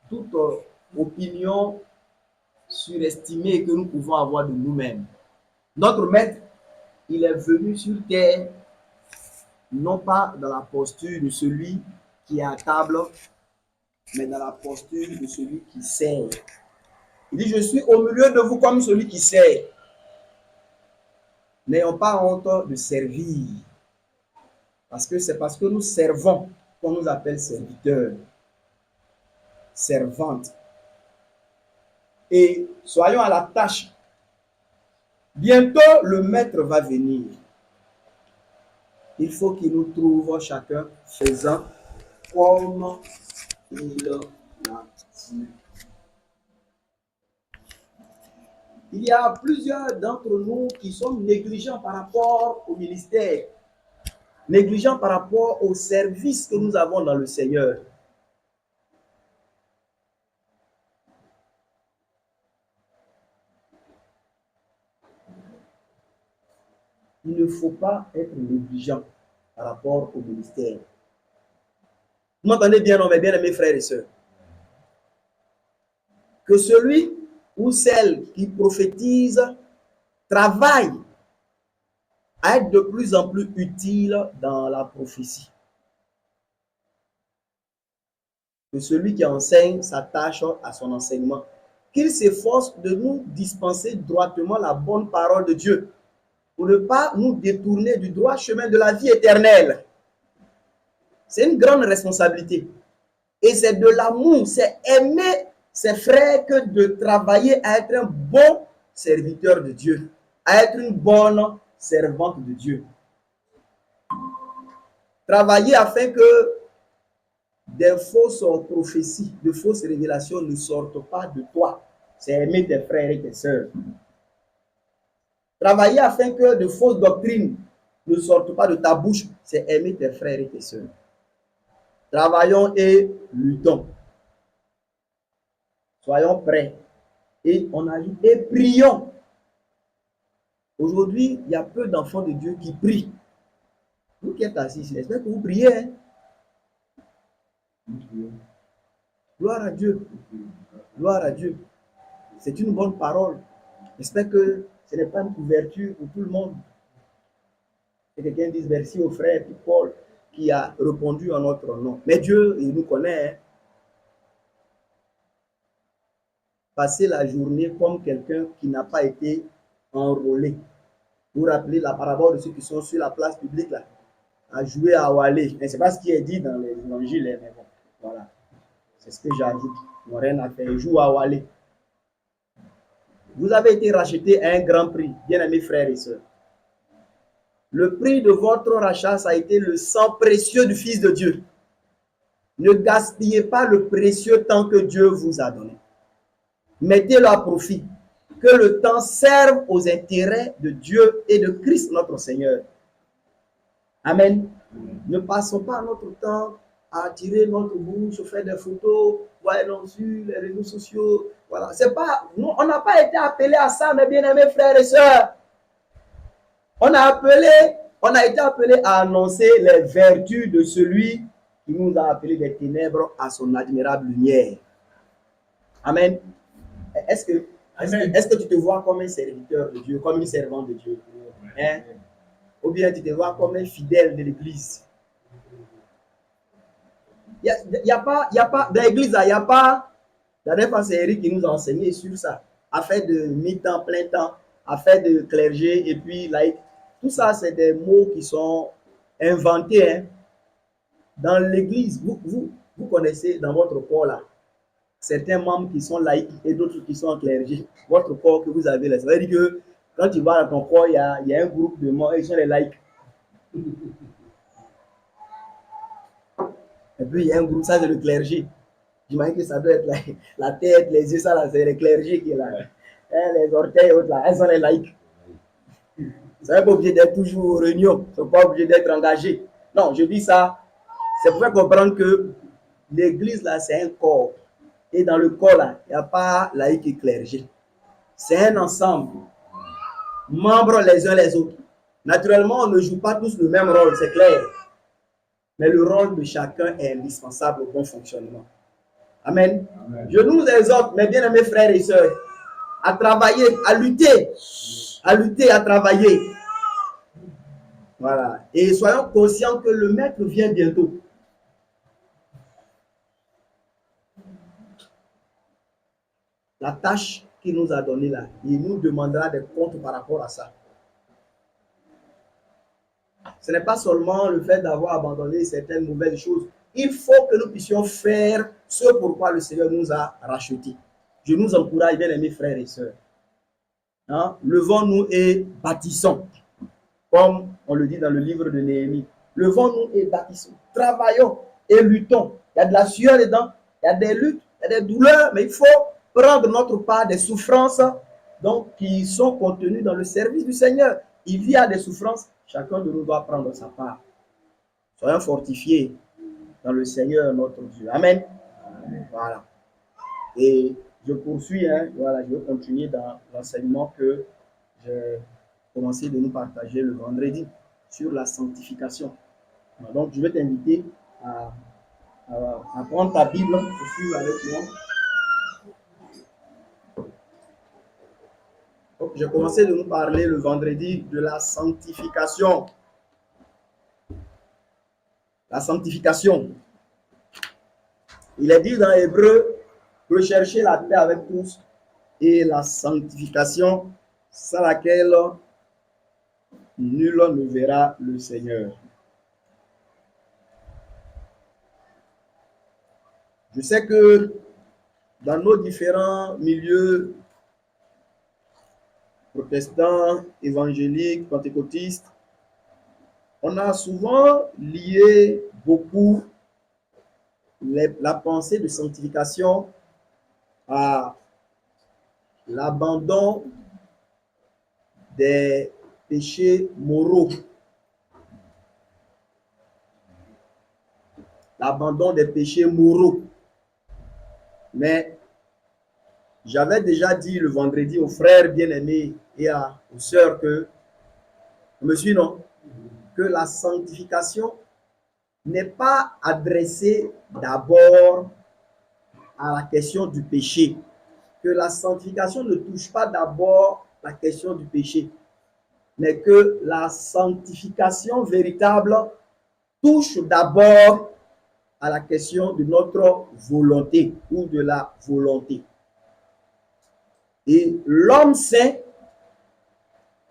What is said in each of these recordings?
toute opinion surestimée que nous pouvons avoir de nous-mêmes. Notre maître, il est venu sur terre, non pas dans la posture de celui qui est à table, mais dans la posture de celui qui sert. Il dit, je suis au milieu de vous comme celui qui sert. N'ayons pas honte de servir. Parce que c'est parce que nous servons qu'on nous appelle serviteurs, servantes. Et soyons à la tâche. Bientôt, le maître va venir. Il faut qu'il nous trouve chacun faisant comme il l'a dit. Il y a plusieurs d'entre nous qui sont négligents par rapport au ministère, négligents par rapport au service que nous avons dans le Seigneur. Il ne faut pas être négligent par rapport au ministère. Vous m'entendez bien, non, mes bien-aimés frères et sœurs? Que celui ou celle qui prophétise travaille à être de plus en plus utile dans la prophétie. Que celui qui enseigne s'attache à son enseignement. Qu'il s'efforce de nous dispenser droitement la bonne parole de Dieu pour ne pas nous détourner du droit chemin de la vie éternelle. C'est une grande responsabilité. Et c'est de l'amour, c'est aimer ses frères que de travailler à être un bon serviteur de Dieu, à être une bonne servante de Dieu. Travailler afin que des fausses prophéties, de fausses révélations ne sortent pas de toi. C'est aimer tes frères et tes sœurs. Travailler afin que de fausses doctrines ne sortent pas de ta bouche. C'est aimer tes frères et tes sœurs. Travaillons et luttons. Soyons prêts. Et on agit et prions. Aujourd'hui, il y a peu d'enfants de Dieu qui prient. Vous qui êtes assis, j'espère que vous priez. Hein? Gloire à Dieu. Gloire à Dieu. C'est une bonne parole. J'espère que ce n'est pas une couverture pour tout le monde. Et quelqu'un dise merci au frère Paul qui a répondu en notre nom. Mais Dieu, il nous connaît. Hein? Passer la journée comme quelqu'un qui n'a pas été enrôlé. Vous rappelez la parabole de ceux qui sont sur la place publique là, à jouer à Walé. Mais ce n'est pas ce qui est dit dans les évangiles, mais bon, voilà. C'est ce que j'ajoute. Mon rien à faire. Joue à Walé. Vous avez été racheté à un grand prix, bien-aimés frères et sœurs. Le prix de votre rachat, ça a été le sang précieux du Fils de Dieu. Ne gaspillez pas le précieux temps que Dieu vous a donné. Mettez-le à profit. Que le temps serve aux intérêts de Dieu et de Christ notre Seigneur. Amen. Ne passons pas notre temps à tirer notre bouche, faire des photos, voir sur les réseaux sociaux. Voilà. C'est pas, nous, on n'a pas été appelés à ça, mes bien-aimés frères et sœurs. On a été appelés à annoncer les vertus de celui qui nous a appelés des ténèbres à son admirable lumière. Amen. Est-ce que tu te vois comme un serviteur de Dieu, comme une servante de Dieu? Hein? Ou bien tu te vois comme un fidèle de l'Église? Il n'y a pas, dans l'Église, il n'y a pas, la dernière fois c'est Eric qui nous a enseigné sur ça, affaire de mi-temps, plein temps, affaire de clergé, et puis laïc. Tout ça, c'est des mots qui sont inventés. Hein. Dans l'Église, vous connaissez dans votre corps là, certains membres qui sont laïcs et d'autres qui sont en clergé. Votre corps que vous avez là, ça veut dire que quand tu vas dans ton corps, il y a un groupe de membres, ils sont les laïcs. Et puis il y a un groupe, ça c'est le clergé. J'imagine que ça doit être la tête, les yeux, ça là, c'est le clergé qui est là. Hein, les orteils, autres là, elles sont les laïcs. Vous n'êtes pas obligé d'être toujours aux réunions, vous n'êtes pas obligé d'être engagé. Non, je dis ça, c'est pour faire comprendre que l'église là, c'est un corps. Et dans le corps là, il n'y a pas laïc et clergé. C'est un ensemble. Membres les uns les autres. Naturellement, on ne joue pas tous le même rôle, c'est clair. Mais le rôle de chacun est indispensable au bon fonctionnement. Amen. Je nous exhorte, mes bien-aimés frères et sœurs, à travailler, à lutter, à travailler. Voilà. Et soyons conscients que le maître vient bientôt. La tâche qu'il nous a donnée là, il nous demandera des comptes par rapport à ça. Ce n'est pas seulement le fait d'avoir abandonné certaines mauvaises choses. Il faut que nous puissions faire ce pourquoi le Seigneur nous a rachetés. Je nous encourage, bien aimés frères et sœurs. Hein? Levons-nous et bâtissons, comme on le dit dans le livre de Néhémie. Levons-nous et bâtissons. Travaillons et luttons. Il y a de la sueur dedans, il y a des luttes, il y a des douleurs, mais il faut prendre notre part des souffrances donc, qui sont contenues dans le service du Seigneur. Il y a des souffrances, chacun de nous doit prendre sa part. Soyons fortifiés dans le Seigneur notre Dieu. Amen. Voilà. Et je poursuis, voilà, je vais continuer dans l'enseignement que j'ai commencé de nous partager le vendredi sur la sanctification. Donc, je vais t'inviter à prendre ta Bible et suivre avec moi. Donc, j'ai commencé de nous parler le vendredi de la sanctification. La sanctification. Il est dit dans Hébreu, recherchez la paix avec tous et la sanctification sans laquelle nul ne verra le Seigneur. Je sais que dans nos différents milieux protestants, évangéliques, pentecôtistes, on a souvent lié beaucoup la pensée de sanctification à l'abandon des péchés moraux. L'abandon des péchés moraux. Mais j'avais déjà dit le vendredi aux frères bien-aimés et aux sœurs que, monsieur, non, que la sanctification n'est pas adressée d'abord à la question du péché. Que la sanctification ne touche pas d'abord la question du péché, mais que la sanctification véritable touche d'abord à la question de notre volonté ou de la volonté. Et l'homme saint,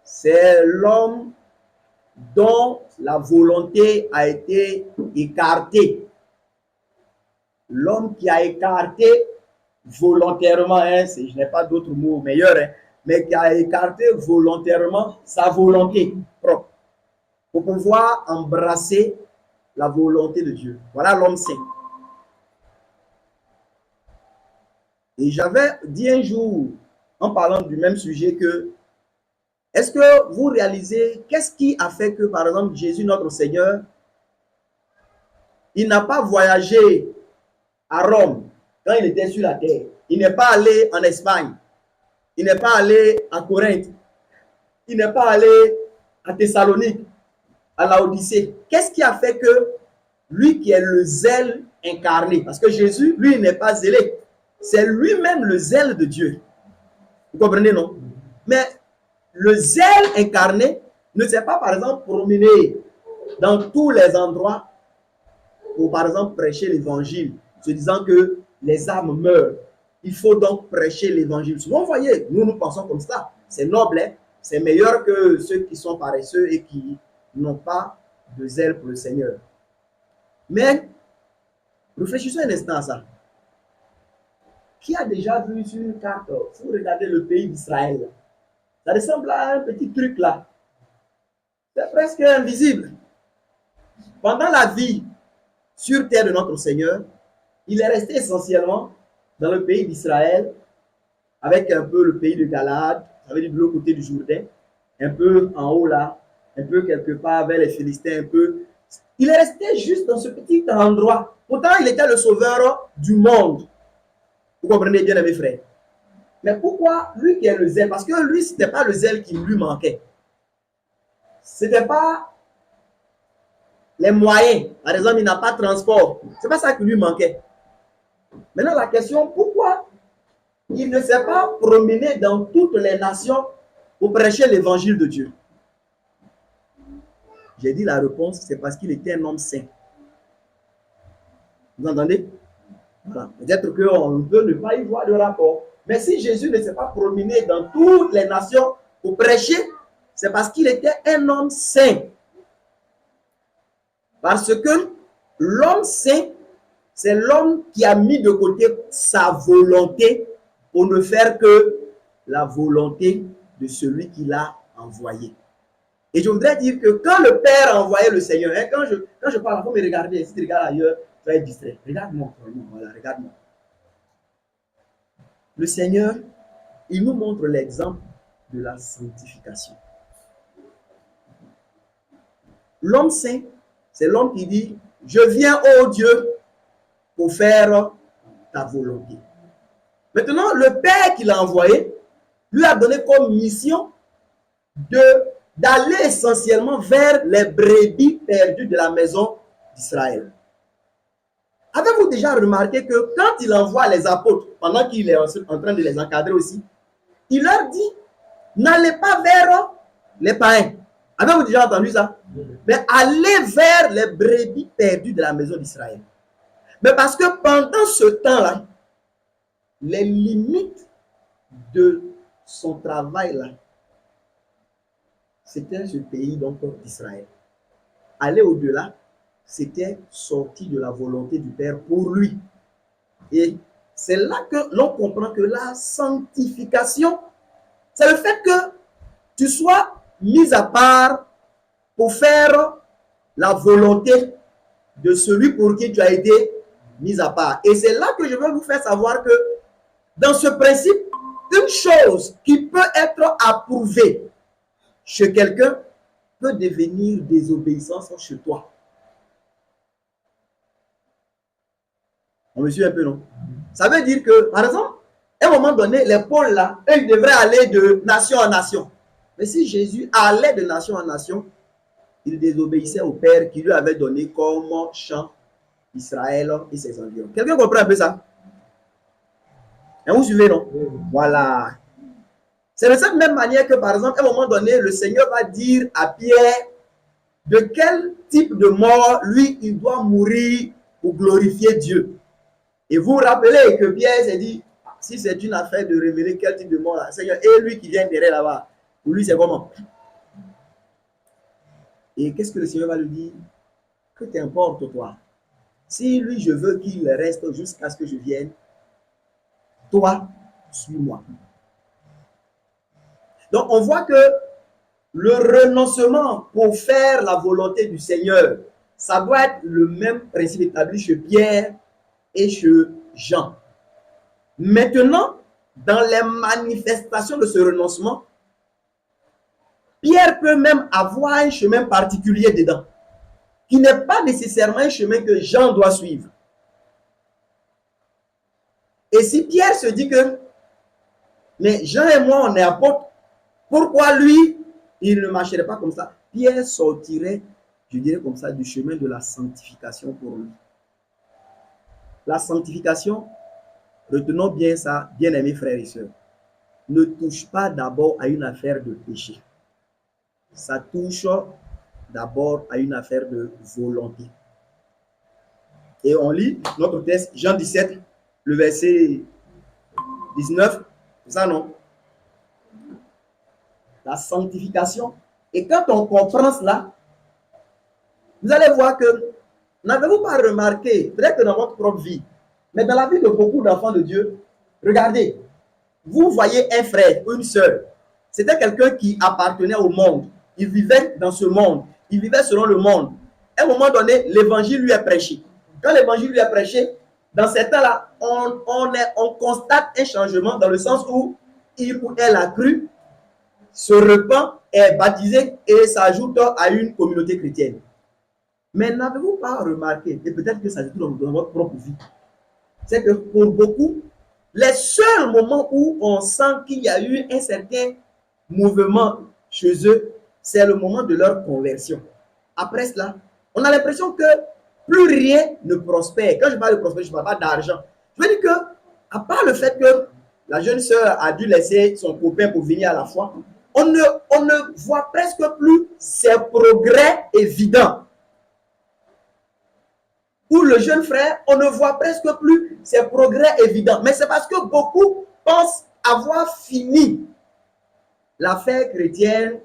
c'est l'homme dont la volonté a été écartée. L'homme qui a écarté volontairement, je n'ai pas d'autre mot meilleur, mais qui a écarté volontairement sa volonté propre pour pouvoir embrasser la volonté de Dieu. Voilà l'homme saint. Et j'avais dit un jour, en parlant du même sujet, que est-ce que vous réalisez qu'est-ce qui a fait que, par exemple, Jésus, notre Seigneur, il n'a pas voyagé à Rome quand il était sur la terre. Il n'est pas allé en Espagne. Il n'est pas allé à Corinthe. Il n'est pas allé à Thessalonique, à Laodicée. Qu'est-ce qui a fait que lui qui est le zèle incarné, parce que Jésus, lui, n'est pas zélé, c'est lui-même le zèle de Dieu. Vous comprenez, non? Mais le zèle incarné ne s'est pas, par exemple, promené dans tous les endroits pour, par exemple, prêcher l'évangile, se disant que les âmes meurent. Il faut donc prêcher l'évangile. Souvent, vous voyez, nous pensons comme ça. C'est noble, hein? C'est meilleur que ceux qui sont paresseux et qui n'ont pas de zèle pour le Seigneur. Mais, réfléchissons un instant à ça. Qui a déjà vu sur une carte, vous regardez le pays d'Israël, ça ressemble à un petit truc là. C'est presque invisible. Pendant la vie sur terre de notre Seigneur, il est resté essentiellement dans le pays d'Israël, avec un peu le pays de Galade, ça veut dire de l'autre côté du Jourdain, un peu en haut là, un peu quelque part vers les Philistins, un peu. Il est resté juste dans ce petit endroit. Pourtant, il était le sauveur du monde. Vous comprenez bien, mes frères. Mais pourquoi lui qui est le zèle? Parce que lui, ce n'était pas le zèle qui lui manquait. Ce n'était pas les moyens. Par exemple, il n'a pas de transport. Ce n'est pas ça qui lui manquait. Maintenant, la question, pourquoi il ne s'est pas promené dans toutes les nations pour prêcher l'évangile de Dieu? J'ai dit la réponse, c'est parce qu'il était un homme saint. Vous entendez? Voilà. Peut-être qu'on peut ne pas y voir de rapport. Mais si Jésus ne s'est pas promené dans toutes les nations pour prêcher, c'est parce qu'il était un homme saint. Parce que l'homme saint, c'est l'homme qui a mis de côté sa volonté pour ne faire que la volonté de celui qui l'a envoyé. Et je voudrais dire que quand le Père a envoyé le Seigneur, hein, quand je parle, il faut me regarder. Si tu regardes ailleurs, tu vas être distrait. Regarde-moi, voilà, regarde-moi. Le Seigneur, il nous montre l'exemple de la sanctification. L'homme saint, c'est l'homme qui dit, je viens, ô Dieu, pour faire ta volonté. Maintenant, le Père qui l'a envoyé, lui a donné comme mission d'aller essentiellement vers les brebis perdues de la maison d'Israël. Avez-vous déjà remarqué que quand il envoie les apôtres, pendant qu'il est en train de les encadrer aussi, il leur dit, n'allez pas vers les païens. Avez-vous déjà entendu ça? Mais allez vers les brebis perdues de la maison d'Israël. Mais parce que pendant ce temps-là, les limites de son travail-là, c'était ce pays donc d'Israël. Aller au-delà, c'était sorti de la volonté du Père pour lui. Et c'est là que l'on comprend que la sanctification, c'est le fait que tu sois mis à part pour faire la volonté de celui pour qui tu as été mis à part. Et c'est là que je veux vous faire savoir que dans ce principe, une chose qui peut être approuvée chez quelqu'un peut devenir désobéissance chez toi. On me suit un peu, non? Ça veut dire que, par exemple, à un moment donné, les pôles là, eux, ils devraient aller de nation en nation. Mais si Jésus allait de nation en nation, il désobéissait au Père qui lui avait donné comme champ Israël et ses environs. Quelqu'un comprend un peu ça? Et vous suivez, non? Voilà. C'est de cette même manière que, par exemple, à un moment donné, le Seigneur va dire à Pierre de quel type de mort, lui, il doit mourir pour glorifier Dieu. Et vous vous rappelez que Pierre s'est dit, si c'est une affaire de révéler quel type de mort, là, Seigneur, et lui qui vient derrière là-bas, pour lui, c'est comment? Et qu'est-ce que le Seigneur va lui dire? Que t'importe, toi? Si lui, je veux qu'il reste jusqu'à ce que je vienne, toi, suis-moi. Donc, on voit que le renoncement pour faire la volonté du Seigneur, ça doit être le même principe établi chez Pierre et chez Jean. Maintenant, dans les manifestations de ce renoncement, Pierre peut même avoir un chemin particulier dedans, qui n'est pas nécessairement un chemin que Jean doit suivre. Et si Pierre se dit que, mais Jean et moi, on est apôtres, pourquoi lui, il ne marcherait pas comme ça? Pierre sortirait, je dirais comme ça, du chemin de la sanctification pour lui. La sanctification, retenons bien ça, bien-aimés frères et sœurs, ne touche pas d'abord à une affaire de péché. Ça touche d'abord à une affaire de volonté. Et on lit notre texte, Jean 17, le verset 19, c'est ça, non? La sanctification. Et quand on comprend cela, vous allez voir que, n'avez-vous pas remarqué, peut-être dans votre propre vie, mais dans la vie de beaucoup d'enfants de Dieu, regardez, vous voyez un frère ou une sœur, c'était quelqu'un qui appartenait au monde, il vivait dans ce monde, il vivait selon le monde. À un moment donné, l'évangile lui est prêché. Quand l'évangile lui est prêché, dans ces temps-là, on constate un changement dans le sens où il ou elle a cru, se repent, est baptisé et s'ajoute à une communauté chrétienne. Mais n'avez-vous pas remarqué, et peut-être que ça se trouve dans votre propre vie, c'est que pour beaucoup, les seuls moments où on sent qu'il y a eu un certain mouvement chez eux, c'est le moment de leur conversion. Après cela, on a l'impression que plus rien ne prospère. Quand je parle de prospérité, je ne parle pas d'argent. Je veux dire que, à part le fait que la jeune sœur a dû laisser son copain pour venir à la foi, on ne voit presque plus ses progrès évidents. Pour le jeune frère, on ne voit presque plus ses progrès évidents. Mais c'est parce que beaucoup pensent avoir fini l'affaire chrétienne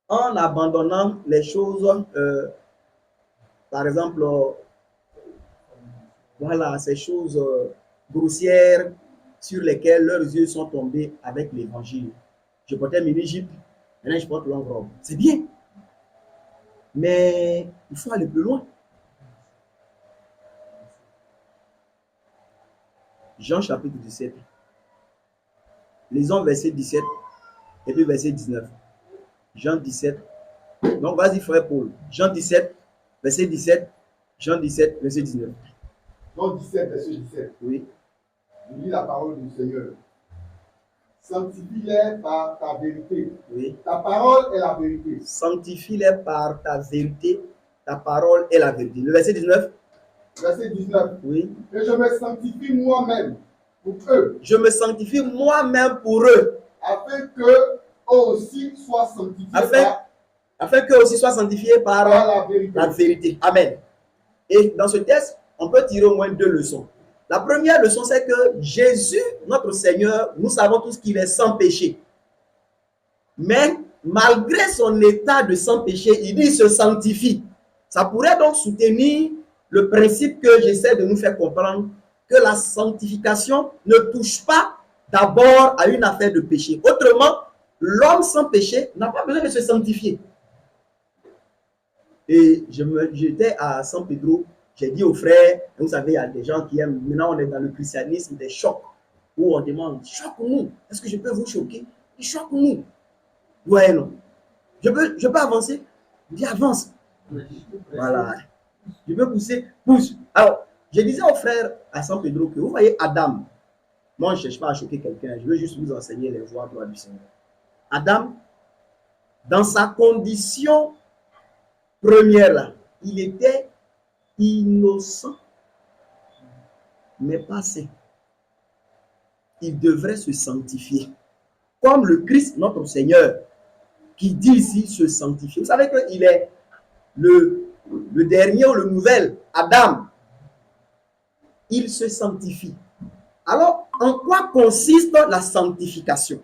en abandonnant les choses, par exemple, voilà, ces choses grossières sur lesquelles leurs yeux sont tombés avec l'évangile. Je portais mes Égypte, maintenant je porte longue robe. C'est bien. Mais il faut aller plus loin. Jean chapitre 17. Lisons verset 17 et puis verset 19. Jean 17. Donc vas-y frère Paul. Jean 17, verset 17. Jean 17, verset 19. Jean 17, verset 17. Oui. Je lis la parole du Seigneur. Sanctifie-les par ta vérité. Oui. Ta parole est la vérité. Sanctifie-les par ta vérité. Ta parole est la vérité. Le verset 19. Verset 19. Oui. Et je me sanctifie moi-même pour eux. Je me sanctifie moi-même pour eux. Afin qu'eux aussi soient sanctifiés afin qu'eux aussi soient sanctifiés par la vérité. Amen. Et dans ce texte, on peut tirer au moins deux leçons. La première leçon, c'est que Jésus, notre Seigneur, nous savons tous qu'il est sans péché. Mais malgré son état de sans péché, il dit qu'il se sanctifie. Ça pourrait donc soutenir le principe que j'essaie de nous faire comprendre, que la sanctification ne touche pas d'abord à une affaire de péché. Autrement, l'homme sans péché n'a pas besoin de se sanctifier. Et j'étais à San Pedro, j'ai dit aux frères, vous savez, il y a des gens qui aiment, maintenant on est dans le christianisme, des chocs, où on demande, choque-nous, est-ce que je peux vous choquer? Choque-nous. Ouais, non. Je peux avancer? Je dis, avance. Voilà. Je peux pousser, pousse. Alors, je disais aux frères à San Pedro que vous voyez Adam, moi je ne cherche pas à choquer quelqu'un, je veux juste vous enseigner les voies du Seigneur. Adam, dans sa condition première là, il était innocent, mais pas saint. Il devrait se sanctifier. Comme le Christ, notre Seigneur, qui dit ici se sanctifier. Vous savez qu'il est le dernier ou le nouvel Adam. Il se sanctifie. Alors, en quoi consiste la sanctification?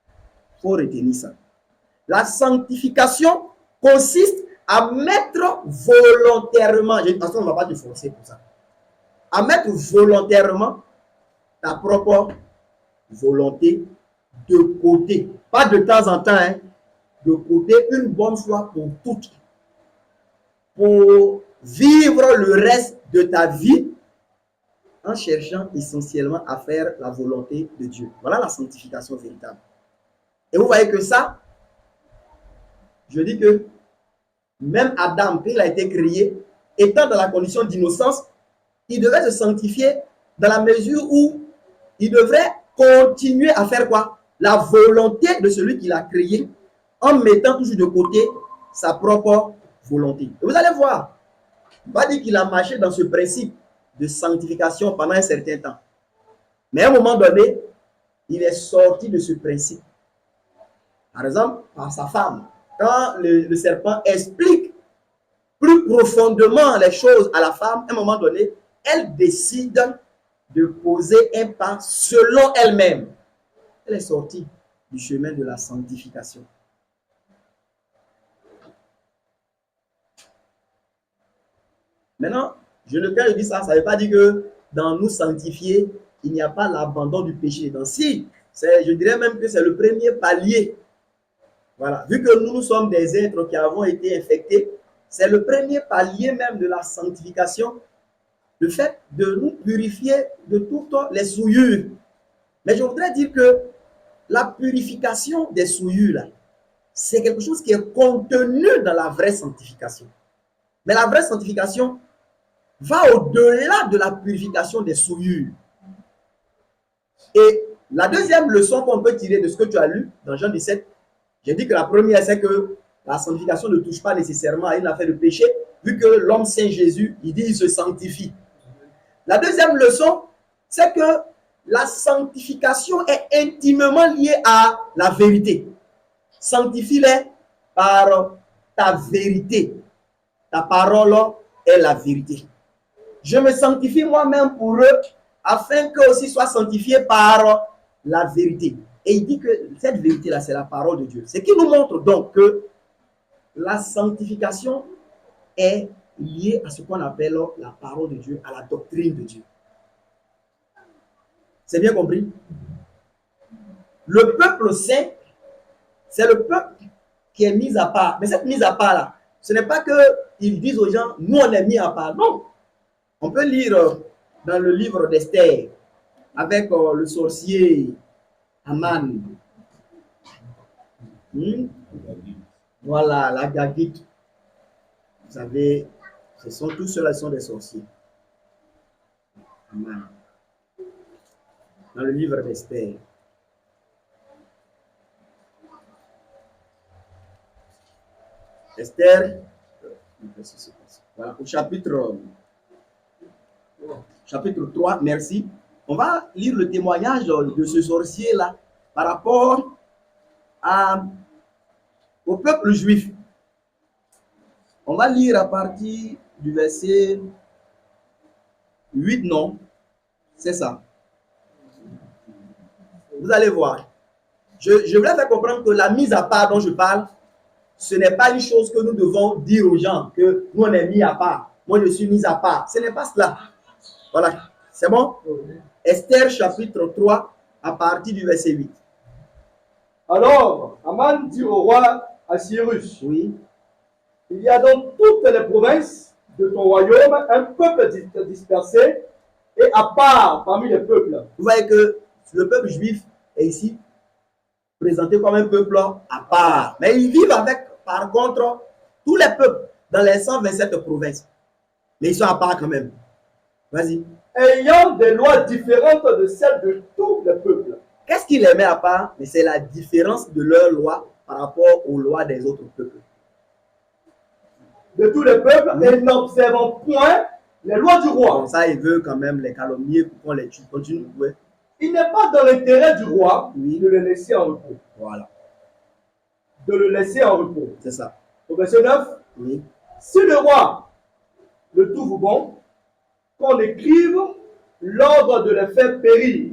Il faut retenir ça. La sanctification consiste à mettre volontairement, de toute façon on ne va pas te forcer pour ça, à mettre volontairement ta propre volonté de côté, pas de temps en temps, hein, de côté une bonne fois pour toutes, pour vivre le reste de ta vie en cherchant essentiellement à faire la volonté de Dieu. Voilà la sanctification véritable. Et vous voyez que ça, je dis que même Adam, quand il a été créé, étant dans la condition d'innocence, il devait se sanctifier dans la mesure où il devrait continuer à faire quoi? La volonté de celui qui l'a créé, en mettant toujours de côté sa propre volonté. Et vous allez voir, on va dire qu'il a marché dans ce principe de sanctification pendant un certain temps. Mais à un moment donné, il est sorti de ce principe. Par exemple, par sa femme. Quand le serpent explique plus profondément les choses à la femme, à un moment donné, elle décide de poser un pas selon elle-même. Elle est sortie du chemin de la sanctification. Maintenant, quand je dis ça, ça ne veut pas dire que dans nous sanctifier, il n'y a pas l'abandon du péché. Donc si, je dirais même que c'est le premier palier. Voilà, vu que nous sommes des êtres qui avons été infectés, c'est le premier palier même de la sanctification, le fait de nous purifier de toutes les souillures. Mais je voudrais dire que la purification des souillures, c'est quelque chose qui est contenu dans la vraie sanctification. Mais la vraie sanctification va au-delà de la purification des souillures. Et la deuxième leçon qu'on peut tirer de ce que tu as lu dans Jean 17, j'ai dit que la première, c'est que la sanctification ne touche pas nécessairement à une affaire de péché, vu que l'homme saint Jésus, il dit qu'il se sanctifie. La deuxième leçon, c'est que la sanctification est intimement liée à la vérité. Sanctifie-les par ta vérité. Ta parole est la vérité. Je me sanctifie moi-même pour eux, afin qu'eux aussi soient sanctifiés par la vérité. Et il dit que cette vérité-là, c'est la parole de Dieu. Ce qui nous montre donc que la sanctification est liée à ce qu'on appelle la parole de Dieu, à la doctrine de Dieu. C'est bien compris? Le peuple saint, c'est le peuple qui est mis à part. Mais cette mise à part-là, ce n'est pas qu'ils disent aux gens, nous on est mis à part. Non. On peut lire dans le livre d'Esther, avec le sorcier Aman. Voilà, la Gagite. Vous savez, ce sont tous ceux-là qui sont des sorciers. Aman. Dans le livre d'Esther. Esther, voilà, au chapitre 3, merci. On va lire le témoignage de ce sorcier-là par rapport au peuple juif. On va lire à partir du verset 8, non? C'est ça. Vous allez voir. Je voulais faire comprendre que la mise à part dont je parle, ce n'est pas une chose que nous devons dire aux gens, que nous on est mis à part. Moi je suis mis à part. Ce n'est pas cela. Voilà. C'est bon? Esther chapitre 3 à partir du verset 8. Alors, Aman dit au roi Assyrus, Oui. il y a dans toutes les provinces de ton royaume un peuple dispersé et à part parmi les peuples. Vous voyez que le peuple juif est ici présenté comme un peuple à part. Mais ils vivent avec, par contre, tous les peuples dans les 127 provinces. Mais ils sont à part quand même. Vas-y. Ayant des lois différentes de celles de tous les peuples. Qu'est-ce qui les met à part? Mais c'est la différence de leurs lois par rapport aux lois des autres peuples. De tous les peuples, et n'observant point les lois du roi. Comme ça, il veut quand même les calomnier pour qu'on les tue. Continue. Ouais. Il n'est pas dans l'intérêt du roi Oui. de le laisser en repos. Voilà. De le laisser en repos. C'est ça. Au verset 9, Oui. si le roi le trouve bon, qu'on écrive l'ordre de les faire périr,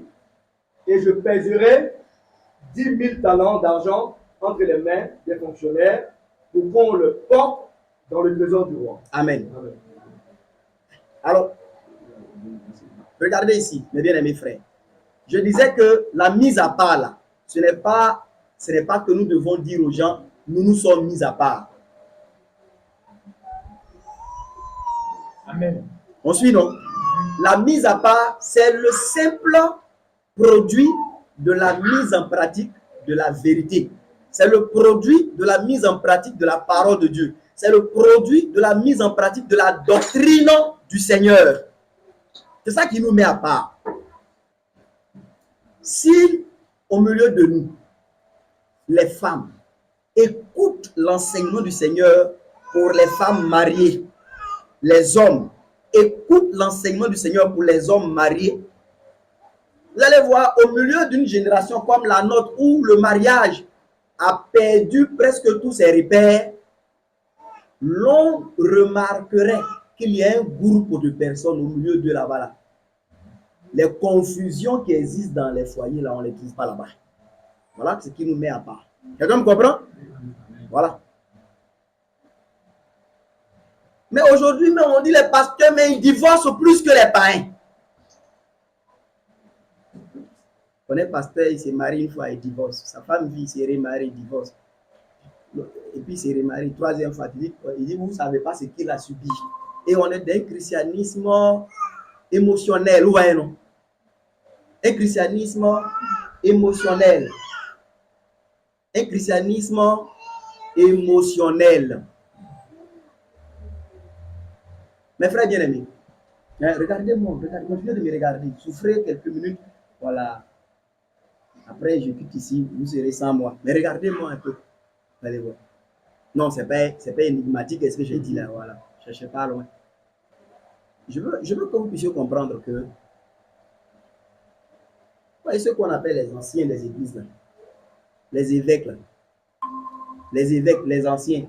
et je pèserai 10 000 talents d'argent entre les mains des fonctionnaires pour qu'on le porte dans le trésor du roi. Amen. Amen. Alors, regardez ici, mes bien-aimés frères. Je disais que la mise à part là, ce n'est pas que nous devons dire aux gens, nous nous sommes mis à part. Amen. On suit, non? La mise à part, c'est le simple produit de la mise en pratique de la vérité. C'est le produit de la mise en pratique de la parole de Dieu. C'est le produit de la mise en pratique de la doctrine du Seigneur. C'est ça qui nous met à part. Si, au milieu de nous, les femmes écoutent l'enseignement du Seigneur pour les femmes mariées, les hommes écoutent l'enseignement du Seigneur pour les hommes mariés, vous allez voir, au milieu d'une génération comme la nôtre, où le mariage a perdu presque tous ses repères, l'on remarquerait qu'il y a un groupe de personnes au milieu de là-bas. Là. Les confusions qui existent dans les foyers, là, on ne les trouve pas là-bas. Voilà ce qui nous met à part. Quelqu'un me comprend? Voilà. Mais aujourd'hui, on dit les pasteurs, mais ils divorcent plus que les païens. On est pasteur, il s'est marié une fois, il divorce. Sa femme vit, il s'est remarié, il divorce. Et puis il s'est remarié une troisième fois. Il dit, vous ne savez pas ce qu'il a subi. Et on est d'un christianisme émotionnel. Vous voyez, non? Un christianisme émotionnel. Un christianisme émotionnel. Mes frères bien-aimés, regardez-moi, continuez de me regarder. Souffrez quelques minutes. Voilà. Après, je quitte ici, vous serez sans moi. Mais regardez-moi un peu. Vous allez voir. Non, ce n'est pas énigmatique, ce que j'ai dit là. Voilà. Je ne cherchez pas loin. Je veux que vous puissiez comprendre que voyez ce qu'on appelle les anciens des églises, là. Les évêques, là. Les évêques, les anciens.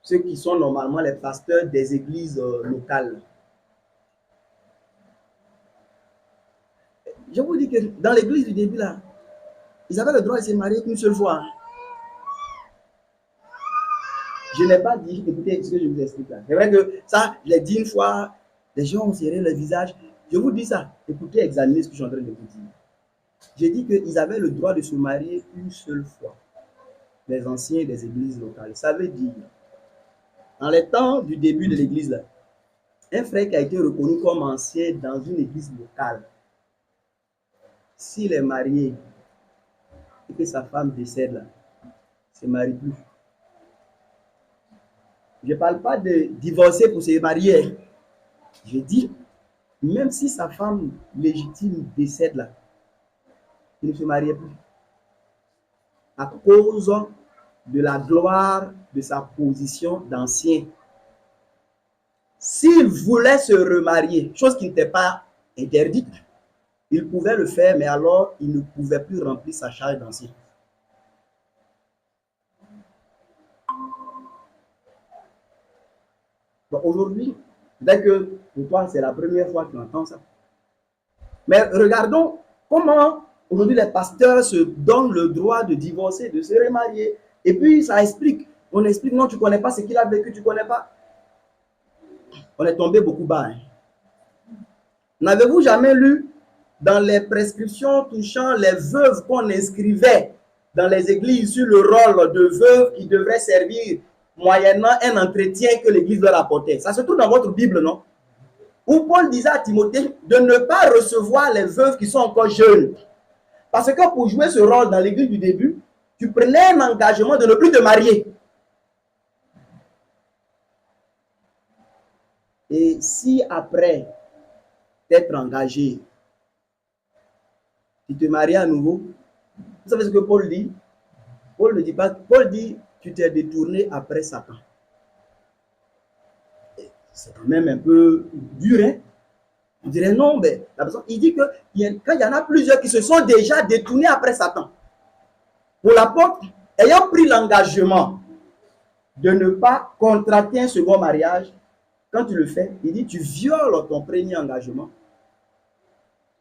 Ceux qui sont normalement les pasteurs des églises locales. Je vous dis que dans l'église du début, là, ils avaient le droit de se marier qu'une seule fois. Je n'ai pas dit, écoutez ce que je vous explique là. C'est vrai que ça, je l'ai dit une fois, les gens ont serré le visage. Je vous dis ça, écoutez, examinez ce que je suis en train de vous dire. J'ai dit qu'ils avaient le droit de se marier une seule fois. Les anciens des églises locales. Ça veut dire, en les temps du début de l'église, là, un frère qui a été reconnu comme ancien dans une église locale, s'il est marié et que sa femme décède, là, il ne se marie plus. Je ne parle pas de divorcer pour se marier. Je dis, même si sa femme légitime décède là, il ne se mariait plus. À cause de la gloire de sa position d'ancien. S'il voulait se remarier, chose qui n'était pas interdite, il pouvait le faire, mais alors il ne pouvait plus remplir sa charge d'ancien. Donc aujourd'hui, peut-être que pour toi, c'est la première fois que tu entends ça. Mais regardons comment aujourd'hui les pasteurs se donnent le droit de divorcer, de se remarier. Et puis ça explique. On explique, non, tu ne connais pas ce qu'il a vécu, tu ne connais pas. On est tombé beaucoup bas. Hein. N'avez-vous jamais lu dans les prescriptions touchant les veuves qu'on inscrivait dans les églises sur le rôle de veuve qui devrait servir moyennant un entretien que l'église leur apportait? Ça se trouve dans votre Bible, non? Où Paul disait à Timothée de ne pas recevoir les veuves qui sont encore jeunes. Parce que pour jouer ce rôle dans l'église du début, tu prenais un engagement de ne plus te marier. Et si après t'être engagé, tu te maries à nouveau, vous savez ce que Paul dit? Paul ne dit pas, Paul dit, tu t'es détourné après Satan. C'est quand même un peu dur, hein? On dirait non, mais la personne, il dit que quand il y en a plusieurs qui se sont déjà détournés après Satan, pour l'apôtre, ayant pris l'engagement de ne pas contracter un second mariage, quand tu le fais, il dit tu violes ton premier engagement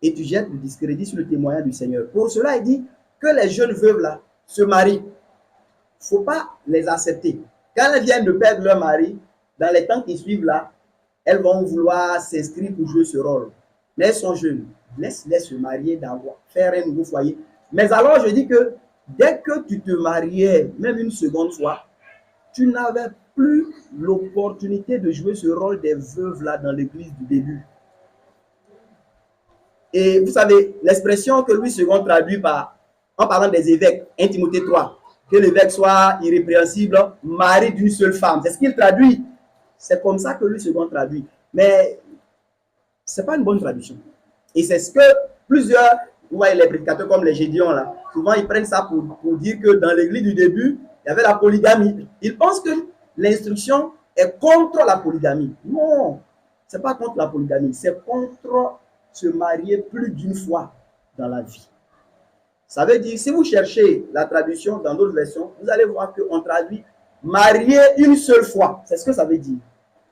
et tu jettes le discrédit sur le témoignage du Seigneur. Pour cela, il dit que les jeunes veuves là se marient. Il ne faut pas les accepter. Quand elles viennent de perdre leur mari, dans les temps qui suivent là, elles vont vouloir s'inscrire pour jouer ce rôle. Mais elles sont jeunes. Laisse-les se marier, d'avoir, faire un nouveau foyer. Mais alors, je dis que dès que tu te mariais, même une seconde fois, tu n'avais plus l'opportunité de jouer ce rôle des veuves là dans l'église du début. Et vous savez, l'expression que Louis II traduit en parlant des évêques, 1 Timothée 3, que l'évêque soit irrépréhensible, mari d'une seule femme. C'est ce qu'il traduit. C'est comme ça que Louis II traduit. Mais ce n'est pas une bonne traduction. Et c'est ce que plusieurs, vous voyez les prédicateurs comme les Gédéons, là, souvent ils prennent ça pour dire que dans l'église du début, il y avait la polygamie. Ils pensent que l'instruction est contre la polygamie. Non, ce n'est pas contre la polygamie, c'est contre se marier plus d'une fois dans la vie. Ça veut dire, si vous cherchez la traduction dans d'autres versions, vous allez voir qu'on traduit marier une seule fois. C'est ce que ça veut dire.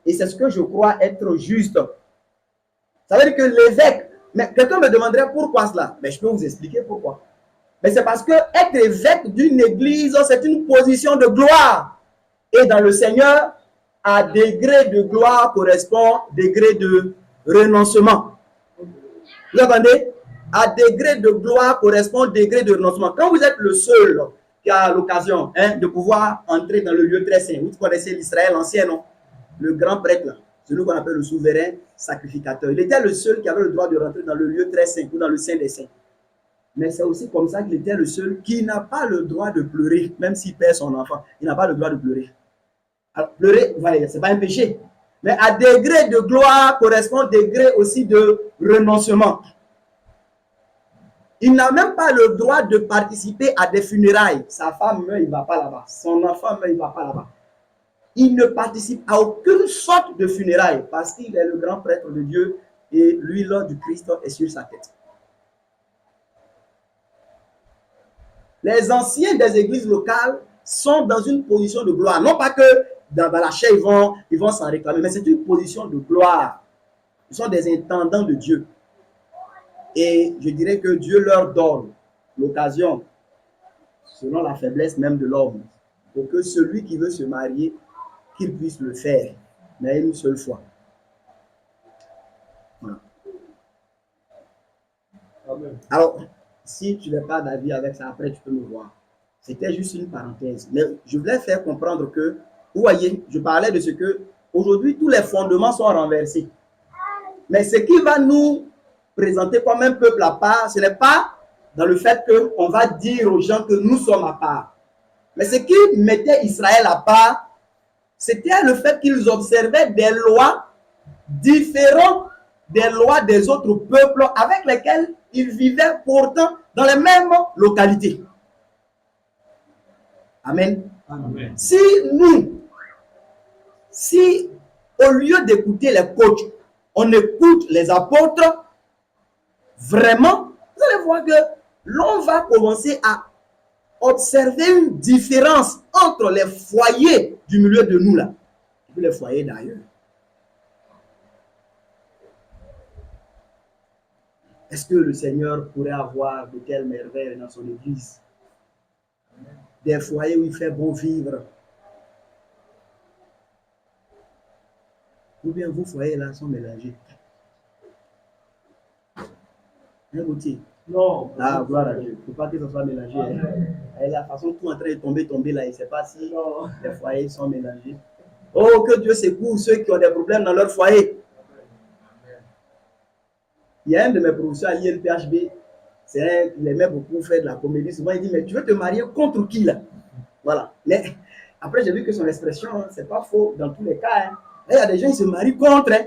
Et c'est ce que je crois être juste. Ça veut dire que l'évêque, mais quelqu'un me demanderait pourquoi cela. Mais je peux vous expliquer pourquoi. Mais c'est parce que être évêque d'une église, c'est une position de gloire. Et dans le Seigneur, à degré de gloire correspond degré de renoncement. Vous entendez? À degré de gloire correspond degré de renoncement. Quand vous êtes le seul qui a l'occasion de pouvoir entrer dans le lieu très saint, vous connaissez l'Israël ancien, non? Le grand prêtre, là, celui qu'on appelle le souverain sacrificateur. Il était le seul qui avait le droit de rentrer dans le lieu très saint ou dans le saint des saints. Mais c'est aussi comme ça qu'il était le seul qui n'a pas le droit de pleurer, même s'il perd son enfant. Il n'a pas le droit de pleurer. Alors, pleurer, ce n'est pas un péché. Mais à degré de gloire correspond degré aussi de renoncement. Il n'a même pas le droit de participer à des funérailles. Sa femme meurt, il ne va pas là-bas. Son enfant meurt, il ne va pas là-bas. Il ne participe à aucune sorte de funérailles parce qu'il est le grand prêtre de Dieu et l'huile du Christ est sur sa tête. les anciens des églises locales sont dans une position de gloire. Non pas que dans la chair, ils vont s'en réclamer, mais c'est une position de gloire. Ils sont des intendants de Dieu. Et je dirais que Dieu leur donne l'occasion, selon la faiblesse même de l'homme, pour que celui qui veut se marier, qu'il puisse le faire, mais une seule fois. Voilà. Amen. Alors, si tu n'es pas d'avis avec ça, après tu peux me voir. C'était juste une parenthèse. Mais je voulais faire comprendre que, vous voyez, je parlais de ce que, aujourd'hui, tous les fondements sont renversés. Mais ce qui va nous présenter comme un peuple à part, ce n'est pas dans le fait qu'on va dire aux gens que nous sommes à part. Mais ce qui mettait Israël à part, c'était le fait qu'ils observaient des lois différentes des lois des autres peuples avec lesquels ils vivaient pourtant dans les mêmes localités. Amen. Amen. Si au lieu d'écouter les coachs, on écoute les apôtres, vraiment, vous allez voir que l'on va commencer à observer une différence entre les foyers du milieu de nous là et puis les foyers d'ailleurs. Est-ce que le Seigneur pourrait avoir de telles merveilles dans son église? Des foyers où il fait bon vivre. Ou bien vos foyers là sont mélangés. Un goûtier. Non. Ah, gloire à Dieu. Il ne faut pas que ça soit mélangé. Et la façon tout en train de tomber là, il ne sait pas si les foyers sont mélangés. Oh, que Dieu secoue ceux qui ont des problèmes dans leur foyer. Il y a un de mes professeurs à l'INPHB, il aimait beaucoup faire de la comédie. Souvent, il dit, mais tu veux te marier contre qui là? Voilà. Mais après, j'ai vu que son expression, c'est pas faux dans tous les cas. Hein. Là, il y a des gens qui se marient contre. Hein.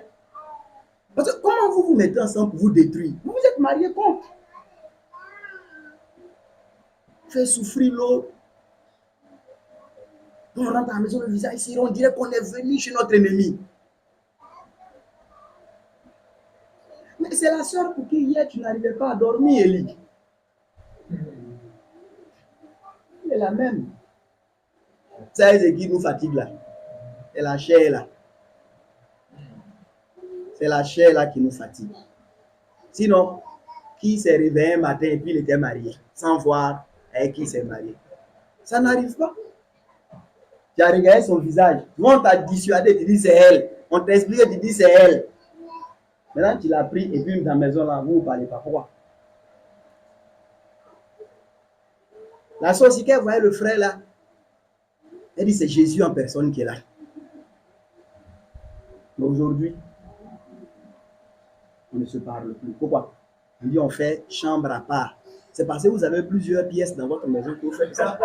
Parce que comment vous vous mettez ensemble pour vous détruire? Vous vous êtes mariés contre. Faire souffrir l'autre. On rentre à la maison, le visage ici, on dirait qu'on est venu chez notre ennemi. Mais c'est la soeur pour qui hier tu n'arrivais pas à dormir, Élie. Elle est la même. C'est ce qui nous fatigue là. C'est la chair là. C'est la chair là qui nous fatigue. Sinon, qui s'est réveillé un matin et puis il était marié, sans voir avec qui s'est marié? Ça n'arrive pas. Tu as regardé son visage. On t'a dissuadé, tu dis c'est elle. On t'a expliqué, tu dis c'est elle. Maintenant, tu l'as pris et puis dans la maison là, vous ne parlez pas. Pourquoi? La soeur, si elle voyait le frère là, elle dit c'est Jésus en personne qui est là. Mais aujourd'hui, on ne se parle plus. Pourquoi? On dit on fait chambre à part. C'est parce que vous avez plusieurs pièces dans votre maison que vous faites ça.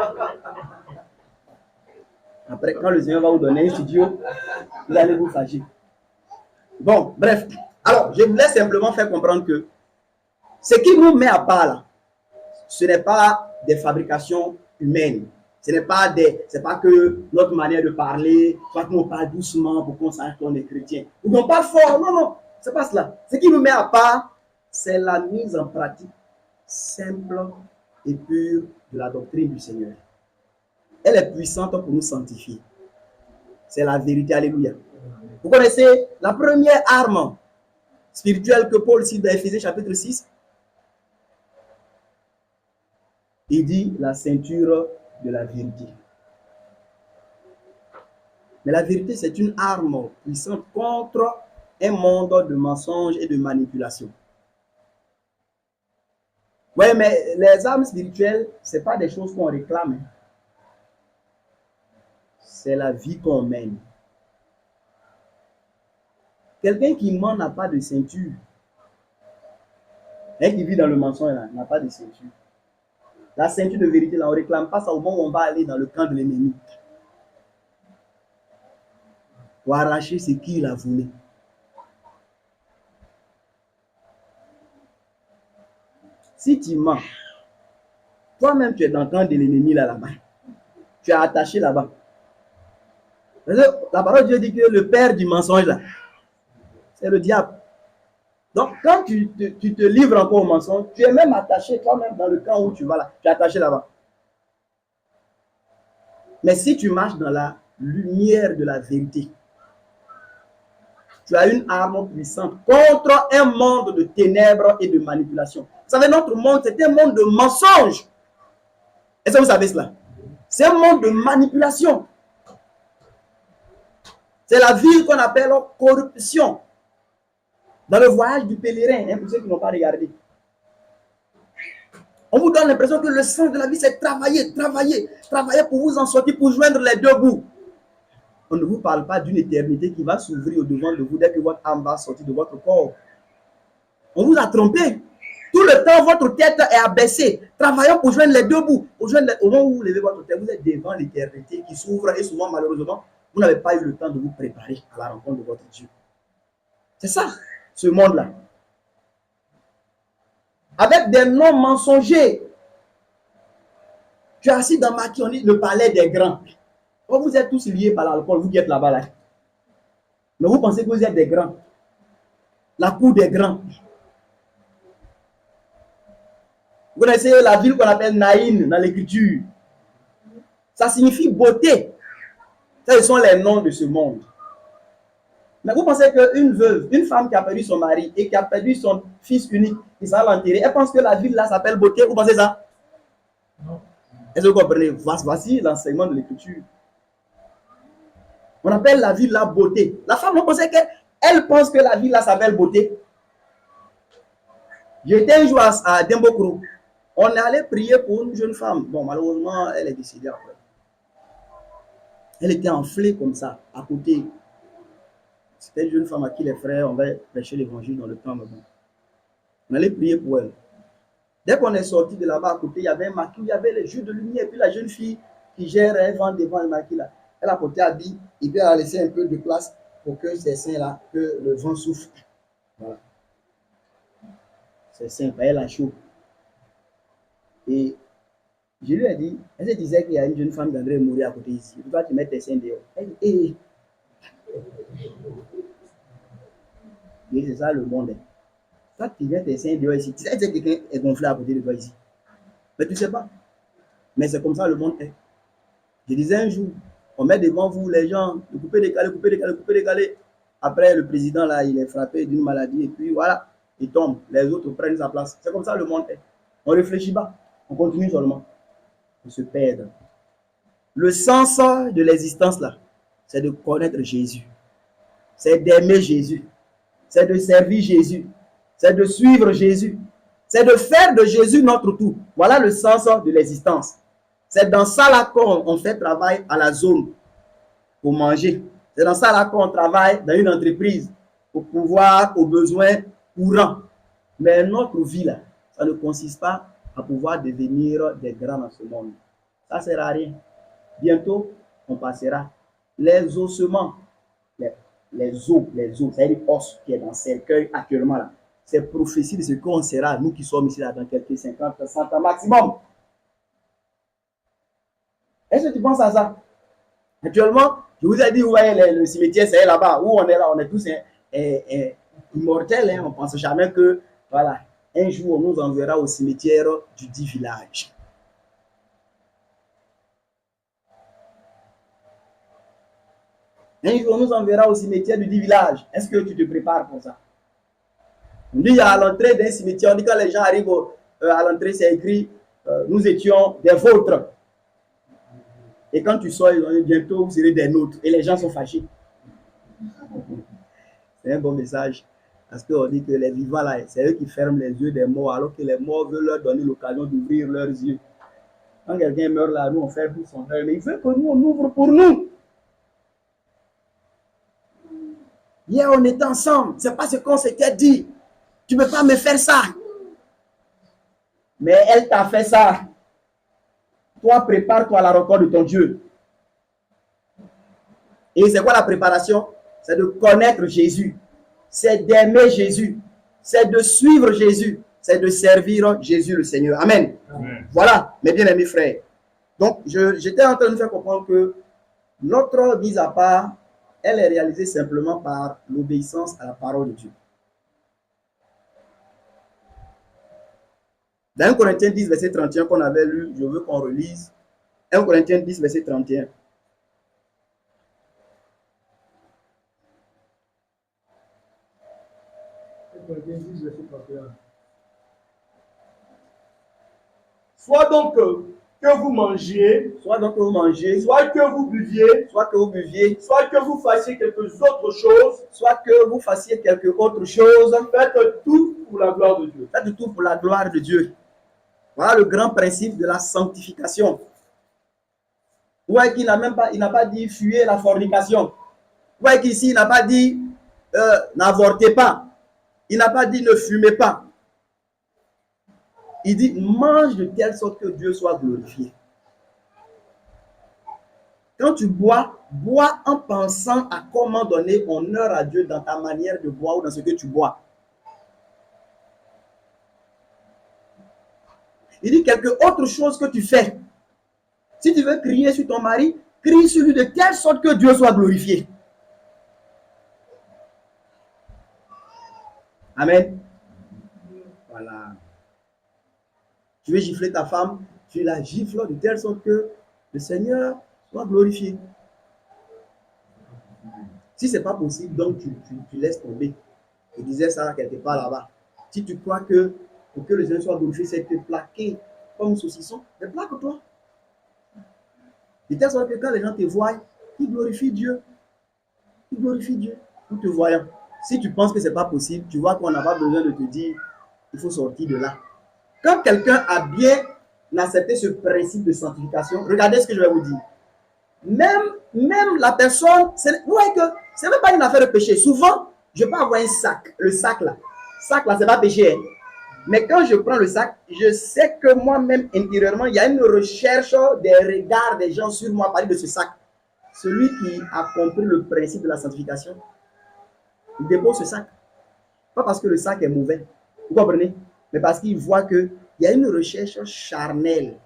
Après, quand le Seigneur va vous donner un studio, vous allez vous fâcher. Bon, bref. Alors, je voulais simplement faire comprendre que ce qui nous met à part là, ce n'est pas des fabrications humaines. Ce n'est pas c'est pas que notre manière de parler, soit qu'on parle doucement pour qu'on sache qu'on est chrétien. Ou qu'on parle fort. Non, non, c'est pas cela. Ce qui nous met à part, c'est la mise en pratique simple et pure de la doctrine du Seigneur. Elle est puissante pour nous sanctifier. C'est la vérité, alléluia. Vous connaissez la première arme spirituelle que Paul cite dans Éphésiens chapitre 6? Il dit la ceinture de la vérité. Mais la vérité, c'est une arme puissante contre un monde de mensonges et de manipulation. Oui, mais les armes spirituelles, ce n'est pas des choses qu'on réclame. C'est la vie qu'on mène. Quelqu'un qui ment n'a pas de ceinture. Un qui vit dans le mensonge n'a pas de ceinture. La ceinture de vérité, là, on ne réclame pas ça au moment où on va aller dans le camp de l'ennemi. Pour arracher ce qu'il a voulu. Si tu mens, toi-même tu es dans le camp de l'ennemi là-bas. Tu es attaché là-bas. La parole de Dieu dit que le père du mensonge là, c'est le diable. Donc quand tu te livres encore au mensonge, tu es même attaché toi-même dans le camp où tu vas là. Tu es attaché là-bas. Mais si tu marches dans la lumière de la vérité, tu as une arme puissante contre un monde de ténèbres et de manipulation. Vous savez, notre monde, c'est un monde de mensonges. Est-ce que vous savez cela? C'est un monde de manipulation. C'est la ville qu'on appelle corruption. Dans le voyage du pèlerin, hein, pour ceux qui n'ont pas regardé. On vous donne l'impression que le sens de la vie, c'est travailler, travailler, travailler pour vous en sortir, pour joindre les deux bouts. On ne vous parle pas d'une éternité qui va s'ouvrir au devant de vous dès que votre âme va sortir de votre corps. On vous a trompé. Tout le temps, votre tête est abaissée. Travaillons pour joindre les deux bouts. Au moment où vous levez votre tête, vous êtes devant l'éternité qui s'ouvre et souvent, malheureusement, vous n'avez pas eu le temps de vous préparer à la rencontre de votre Dieu. C'est ça, ce monde-là. Avec des noms mensongers. Tu es assis dans Maki, on dit le palais des grands. Oh, vous êtes tous liés par l'alcool, vous qui êtes là-bas. Là. Mais vous pensez que vous êtes des grands. La cour des grands. Vous connaissez la ville qu'on appelle Naïn dans l'écriture. Ça signifie beauté. Ce sont les noms de ce monde. Mais vous pensez qu'une veuve, une femme qui a perdu son mari et qui a perdu son fils unique, qui s'en va l'enterrer, elle pense que la ville là s'appelle beauté. Vous pensez ça? Non. Est-ce que vous comprenez? Voici l'enseignement de l'écriture. On appelle la ville là beauté. La femme, on pensait qu'elle pense que la ville là s'appelle beauté. J'étais un jour à Dembokro. On est allé prier pour une jeune femme. Bon, malheureusement, elle est décédée après. Elle était enflée comme ça, à côté. C'était une jeune femme à qui les frères, on va prêcher l'évangile dans le temps. Mais bon. On allait prier pour elle. Dès qu'on est sorti de là-bas à côté, il y avait un maquis, il y avait les jeux de lumière. Et puis la jeune fille qui gère un vent devant le maquis là. Elle a porté habit, et puis elle a laissé un peu de place pour que ces seins là, que le vent souffle. Voilà. C'est simple, elle a chaud. Et je lui ai dit, elle se disait qu'il y a une jeune femme qui viendrait mourir à côté ici. Tu vas te mettre tes seins dehors. Elle dit, hé. Et c'est ça le monde. Quand tu mets tes seins dehors ici, tu sais que quelqu'un est gonflé à côté de toi ici. Mais tu ne sais pas. Mais c'est comme ça le monde est. Je disais un jour, on met devant vous les gens, de couper, décaler, couper, décaler, couper, décaler. Après, le président, là, il est frappé d'une maladie et puis voilà, il tombe. Les autres prennent sa place. C'est comme ça le monde est. On ne réfléchit pas. On continue seulement. On se perd. Le sens de l'existence, là, c'est de connaître Jésus. C'est d'aimer Jésus. C'est de servir Jésus. C'est de suivre Jésus. C'est de faire de Jésus notre tout. Voilà le sens de l'existence. C'est dans ça là qu'on fait travail à la zone pour manger. C'est dans ça là qu'on travaille dans une entreprise pour pouvoir aux besoins courants. Mais notre vie là, ça ne consiste pas à pouvoir devenir des grands dans ce monde. Ça ne sert à rien. Bientôt, on passera. Les ossements, les os, c'est-à-dire l'os qui est dans le cercueil actuellement là. C'est prophétie de ce qu'on sera, nous qui sommes ici là dans quelques 50, 100 ans maximum. Est-ce que tu penses à ça? Actuellement, je vous ai dit, vous voyez, le cimetière, c'est là-bas, où on est là, on est tous immortels, hein, on ne pense jamais que, voilà, un jour, on nous enverra au cimetière du dit village. Un jour, on nous enverra au cimetière du dit village. Est-ce que tu te prépares pour ça? On dit à l'entrée d'un cimetière, on dit quand les gens arrivent à l'entrée, c'est écrit, nous étions des vôtres. Et quand tu sors, ils ont dit bientôt, vous serez des nôtres. Et les gens sont fâchés. C'est un bon message. Parce qu'on dit que les vivants, là, c'est eux qui ferment les yeux des morts, alors que les morts veulent leur donner l'occasion d'ouvrir leurs yeux. Quand quelqu'un meurt là, nous, on ferme son œil. Mais il veut que nous, on ouvre pour nous. Hier, on était ensemble. C'est pas ce qu'on s'était dit. Tu ne peux pas me faire ça. Mais elle t'a fait ça. Toi, prépare-toi à la rencontre de ton Dieu. Et c'est quoi la préparation? C'est de connaître Jésus. C'est d'aimer Jésus. C'est de suivre Jésus. C'est de servir Jésus le Seigneur. Amen. Amen. Voilà, mes bien-aimés frères. Donc, j'étais en train de faire comprendre que notre mise à part, elle est réalisée simplement par l'obéissance à la parole de Dieu. Dans 1 Corinthiens 10, verset 31 qu'on avait lu, je veux qu'on relise. 1 Corinthiens 10, verset 31. Soit donc que vous mangiez, Soit donc que vous mangez, soit que vous buviez, soit que vous buviez, soit que vous fassiez quelque autre chose, soit que vous fassiez quelque autre chose, faites tout pour la gloire de Dieu. faites tout pour la gloire de Dieu. Voilà le grand principe de la sanctification. Vous voyez qu'il n'a même pas, il n'a pas dit fuyez la fornication. Vous voyez qu'ici, il n'a pas dit n'avortez pas. Il n'a pas dit ne fumez pas. Il dit mange de telle sorte que Dieu soit glorifié. Quand tu bois, bois en pensant à comment donner honneur à Dieu dans ta manière de boire ou dans ce que tu bois. Il dit quelque autre chose que tu fais. Si tu veux crier sur ton mari, crie sur lui de telle sorte que Dieu soit glorifié. Amen. Voilà. Tu veux gifler ta femme, tu la gifles de telle sorte que le Seigneur soit glorifié. Si ce n'est pas possible, donc tu laisses tomber. Je disais ça quelque part là-bas. Si tu crois que pour que le Seigneur soit glorifié, c'est te plaquer comme un saucisson, mais plaque-toi. De telle sorte que quand les gens te voient, ils glorifient Dieu. Ils glorifient Dieu en te voyant. Si tu penses que ce n'est pas possible, tu vois qu'on n'a pas besoin de te dire il faut sortir de là. Quand quelqu'un a bien accepté ce principe de sanctification, regardez ce que je vais vous dire. Même la personne, vous voyez que ce n'est même pas une affaire de péché. Souvent, je peux avoir un sac. Le sac là, ce n'est pas péché. Hein. Mais quand je prends le sac, je sais que moi-même, intérieurement, il y a une recherche des regards des gens sur moi à partir de ce sac. Celui qui a compris le principe de la sanctification, il dépose ce sac. Pas parce que le sac est mauvais, vous comprenez? Mais parce qu'il voit qu'il y a une recherche charnelle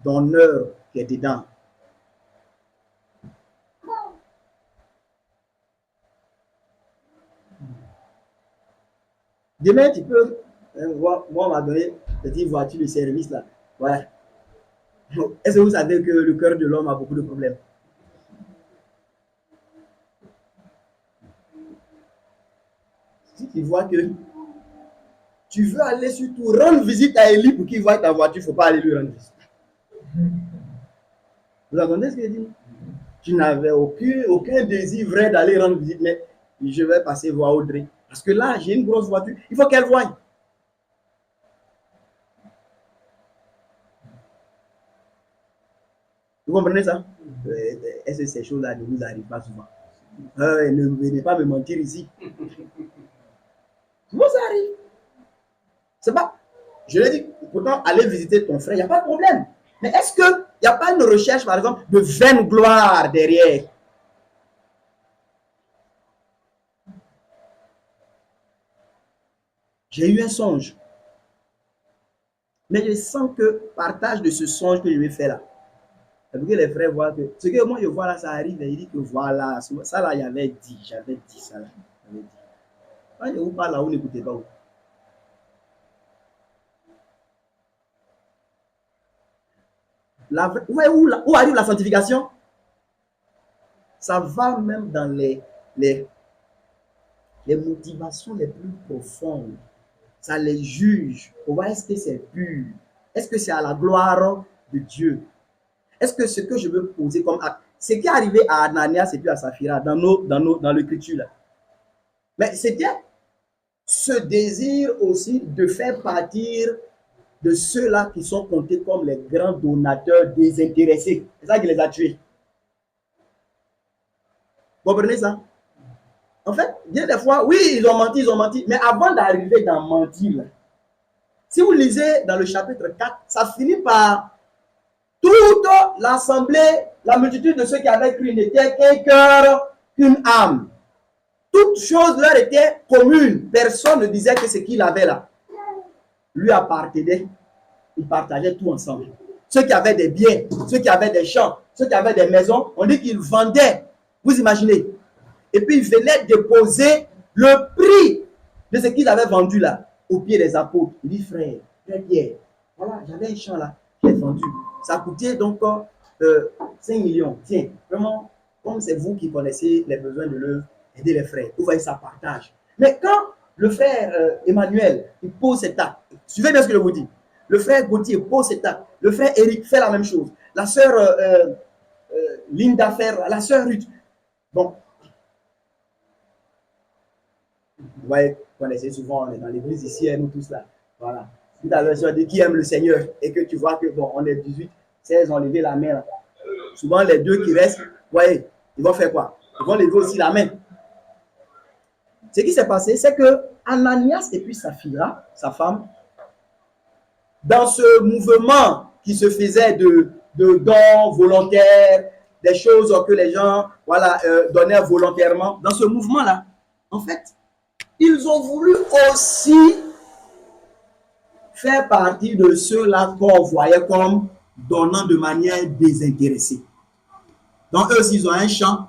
d'honneur qui est dedans. Demain, tu peux, moi, on m'a donné une petite voiture de service là. Ouais. Est-ce que vous savez que le cœur de l'homme a beaucoup de problèmes? Si tu vois que tu veux aller surtout rendre visite à Élie pour qu'il voie ta voiture, il ne faut pas aller lui rendre visite. Vous entendez ce que je dis? Tu n'avais aucun désir vrai d'aller rendre visite, mais je vais passer voir Audrey. Parce que là, j'ai une grosse voiture, il faut qu'elle voie. Vous comprenez ça? Est-ce que ces choses-là ne vous arrivent pas souvent? Ne venez pas me mentir ici. Comment ça arrive? C'est pas. Je l'ai dit, pourtant, aller visiter ton frère, il n'y a pas de problème. Mais est-ce qu'il n'y a pas une recherche, par exemple, de vaine gloire derrière? J'ai eu un songe. Mais je sens que partage de ce songe que je vais faire là. Pour que les frères voient que ce que moi je vois là, ça arrive, et il dit que voilà, ça là, j'avais dit ça là. Quand je vous parle là, vous n'écoutez pas. Vous voyez où arrive la sanctification? Ça va même dans les motivations les plus profondes. Ça les juge. On voit est-ce que c'est pur? Est-ce que c'est à la gloire de Dieu? Est-ce que ce que je veux poser comme acte, ce qui est arrivé à Ananias et puis à Saphira dans l'écriture là, mais c'était ce désir aussi de faire partir de ceux-là qui sont comptés comme les grands donateurs désintéressés. C'est ça qui les a tués. Vous comprenez ça? En fait, bien des fois, oui, ils ont menti, mais avant d'arriver dans mentir, là, si vous lisez dans le chapitre 4, ça finit par toute l'assemblée, la multitude de ceux qui avaient cru n'était qu'un cœur, qu'une âme. Toutes choses leur étaient communes. Personne ne disait que ce qu'il avait là lui appartenait. Ils partageaient tout ensemble. Ceux qui avaient des biens, ceux qui avaient des champs, ceux qui avaient des maisons, on dit qu'ils vendaient. Vous imaginez? Et puis ils venaient déposer le prix de ce qu'ils avaient vendu là au pied des apôtres. Il dit frère Pierre, voilà, j'avais un champ là, j'ai vendu. Ça coûtait donc 5 millions. Tiens, vraiment, comme c'est vous qui connaissez les besoins de l'œuvre, aidez les frères. Vous voyez, ça partage. Mais quand le frère Emmanuel, il pose cet acte, suivez bien ce que je vous dis. Le frère Gauthier pose cet acte. Le frère Eric fait la même chose. La sœur Linda fait, la sœur Ruth. Bon. Vous voyez, vous connaissez souvent, on est dans l'église ici, nous tous là. Voilà. Tout à l'heure, je dis qui aime le Seigneur et que tu vois que, bon, on est 18, 16, on levé la main. Là. Souvent, les deux qui restent, vous voyez, ils vont faire quoi? Ils vont lever aussi la main. Ce qui s'est passé, c'est que Ananias et puis Saphira, sa femme, dans ce mouvement qui se faisait de dons volontaires, des choses que les gens donnaient volontairement, dans ce mouvement-là, en fait, ils ont voulu aussi faire partie de ceux-là qu'on voyait comme donnant de manière désintéressée. Donc, eux aussi, ils ont un champ,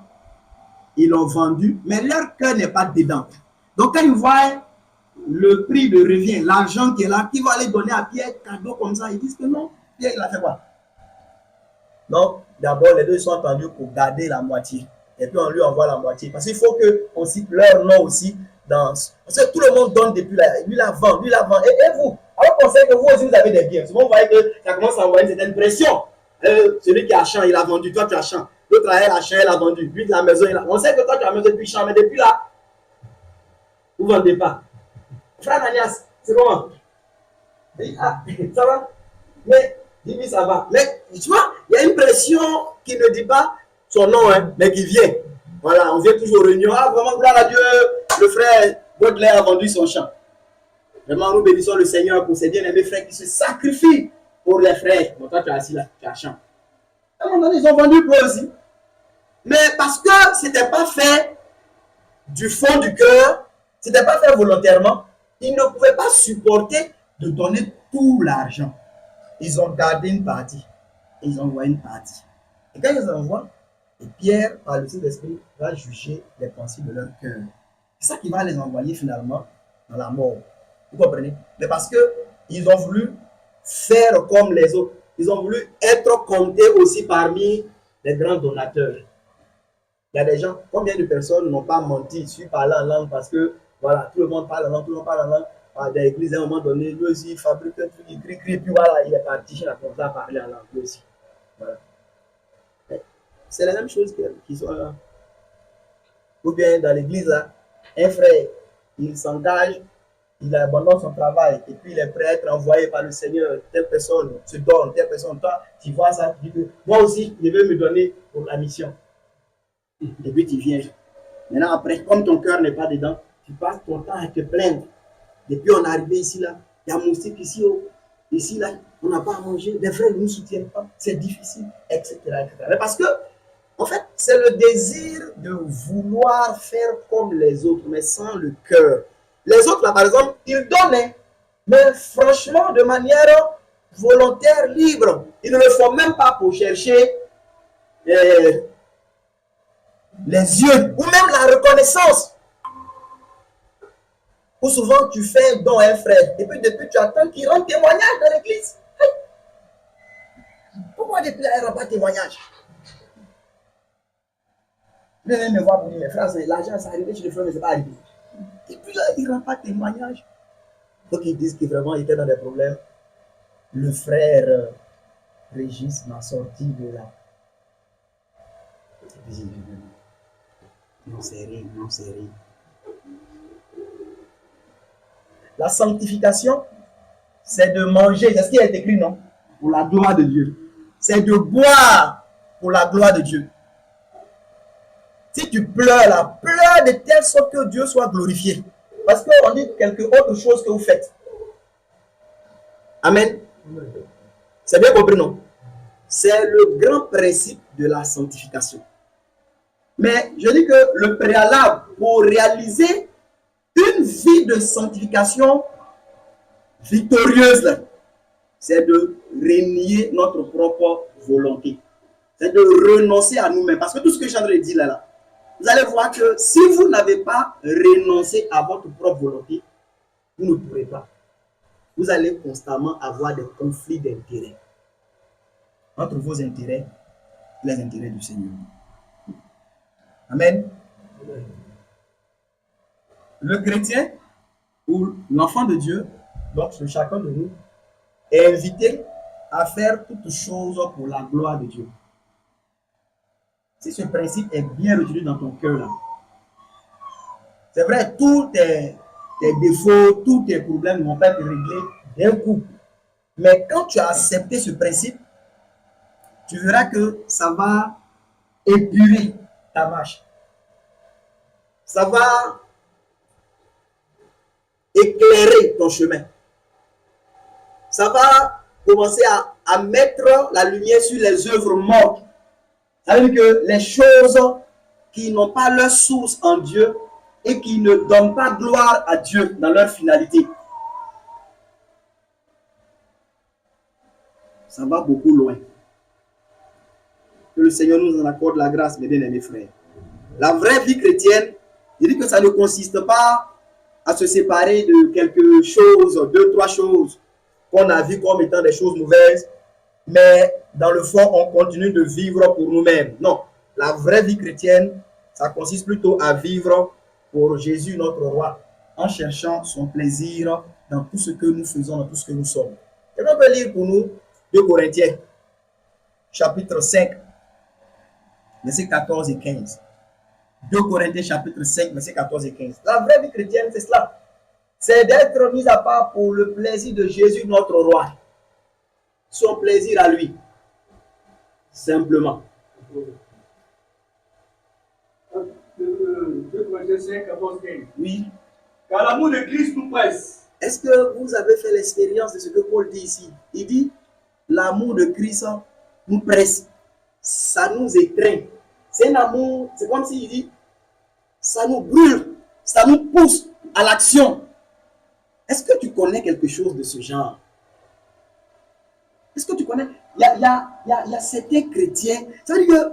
ils l'ont vendu, mais leur cœur n'est pas dedans. Donc, quand ils voient le prix de revient, l'argent qui est là, qui va aller donner à Pierre, cadeau comme ça, ils disent que non, Pierre, il a fait quoi? Donc, d'abord, les deux sont entendus pour garder la moitié. Et puis, on lui envoie la moitié. Parce qu'il faut qu'on cite leur nom aussi. Parce que tout le monde donne depuis là. Lui la vend, lui la vend. Et vous, alors qu'on sait que vous aussi, vous avez des biens. Souvent, vous voyez que ça commence à envoyer une certaine pression. Celui qui a champ, il a vendu. Toi, tu as champ. L'autre, elle a champ, elle a vendu. Lui, la maison, il a. On sait que toi, tu as la maison depuis champ. Mais depuis là, vous ne vendez pas. Frère Ananias, c'est comment? Ah, ça va? Mais, dis-lui, ça va. Mais, tu vois, il y a une pression qui ne dit pas son nom, hein, mais qui vient. Voilà, on vient toujours aux réunions. Ah, vraiment, gloire à Dieu, le frère Baudelaire a vendu son champ. Vraiment, nous bénissons le Seigneur pour ces bien-aimés frères qui se sacrifient pour les frères. Bon, toi, tu as assis là, tu as champ. À un moment donné, ils ont vendu pour eux aussi. Mais parce que ce n'était pas fait du fond du cœur, ce n'était pas fait volontairement, ils ne pouvaient pas supporter de donner tout l'argent. Ils ont gardé une partie. Et ils envoient une partie. Et quand ils envoient, et Pierre, par le Saint-Esprit, va juger les pensées de leur cœur. C'est ça qui va les envoyer finalement dans la mort. Vous comprenez? Mais parce qu'ils ont voulu faire comme les autres. Ils ont voulu être comptés aussi parmi les grands donateurs. Il y a des gens, combien de personnes n'ont pas menti sur parler en langue parce que, voilà, tout le monde parle en langue, tout le monde parle en langue. Dans l'église, à un moment donné, lui aussi, il fabrique un truc, il crie, puis voilà, il est parti chez la comme ça à parler en langue, lui aussi. Voilà. C'est la même chose qui sont là. Ou bien dans l'église, là, un frère, il s'engage, il abandonne son travail, et puis il est prêt à être envoyé par le Seigneur. Telle personne se donne, telle personne, toi, tu vois ça, tu dis que moi aussi, il veut me donner pour la mission. Et puis tu viens. Maintenant, après, comme ton cœur n'est pas dedans, tu passes ton temps à te plaindre. Depuis on est arrivé ici, là, il y a moustique ici, ici, là, on n'a pas à manger, les frères ne nous soutiennent pas, c'est difficile, etc., etc. Mais parce que, en fait, c'est le désir de vouloir faire comme les autres, mais sans le cœur. Les autres, là, par exemple, ils donnaient, mais franchement, de manière volontaire, libre. Ils ne le font même pas pour chercher les yeux, ou même la reconnaissance. Ou souvent, tu fais un don à un frère, et puis depuis, tu attends qu'il rende témoignage dans l'église. Pourquoi depuis là, il ne rend pas témoignage? Je viens me voir pour dire, mes frères, l'argent, ça arrivé chez les frères, mais ce n'est pas arrivé. Et puis là, il ne rend pas témoignage. Il faut qu'ils disent qu'il vraiment était dans des problèmes. Le frère Régis m'a sorti de là. Non, c'est rien, non, c'est rien. La sanctification, c'est de manger, c'est ce qui est écrit, non? Pour la gloire de Dieu. C'est de boire pour la gloire de Dieu. Si tu pleures là, pleure de telle sorte que Dieu soit glorifié. Parce qu'on dit quelque autre chose que vous faites. Amen. C'est bien compris, non? C'est le grand principe de la sanctification. Mais je dis que le préalable pour réaliser une vie de sanctification victorieuse, c'est de renier notre propre volonté. C'est de renoncer à nous-mêmes. Parce que tout ce que Chandra dit là, vous allez voir que si vous n'avez pas renoncé à votre propre volonté, vous ne pourrez pas. Vous allez constamment avoir des conflits d'intérêts. entre vos intérêts et les intérêts du Seigneur. Amen. Le chrétien ou l'enfant de Dieu, donc chacun de nous, est invité à faire toutes choses pour la gloire de Dieu. Si ce principe est bien retenu dans ton cœur, là, c'est vrai, tous tes défauts, tous tes problèmes ne vont pas être réglés d'un coup. Mais quand tu as accepté ce principe, tu verras que ça va épurer ta marche. Ça va éclairer ton chemin. Ça va commencer à mettre la lumière sur les œuvres mortes. Ça veut dire que les choses qui n'ont pas leur source en Dieu et qui ne donnent pas gloire à Dieu dans leur finalité. Ça va beaucoup loin. Que le Seigneur nous en accorde la grâce, mes bien-aimés frères. La vraie vie chrétienne, il dit que ça ne consiste pas à se séparer de quelque chose, deux, trois choses qu'on a vues comme étant des choses mauvaises, mais dans le fond, on continue de vivre pour nous-mêmes. Non, la vraie vie chrétienne, ça consiste plutôt à vivre pour Jésus, notre roi, en cherchant son plaisir dans tout ce que nous faisons, dans tout ce que nous sommes. Et on peut lire pour nous 2 Corinthiens, chapitre 5, versets 14 et 15. 2 Corinthiens, chapitre 5, versets 14 et 15. La vraie vie chrétienne, c'est cela. C'est d'être mis à part pour le plaisir de Jésus, notre roi. Son plaisir à lui. Simplement. 2 Corinthiens 5, 14, 15. Oui. Car l'amour de Christ nous presse. Est-ce que vous avez fait l'expérience de ce que Paul dit ici? Il dit, l'amour de Christ nous presse. Ça nous étreint. C'est un amour, c'est comme s'il dit, ça nous brûle, ça nous pousse à l'action. Est-ce que tu connais quelque chose de ce genre? Est-ce que tu connais? Il y a certains chrétiens, ça veut dire que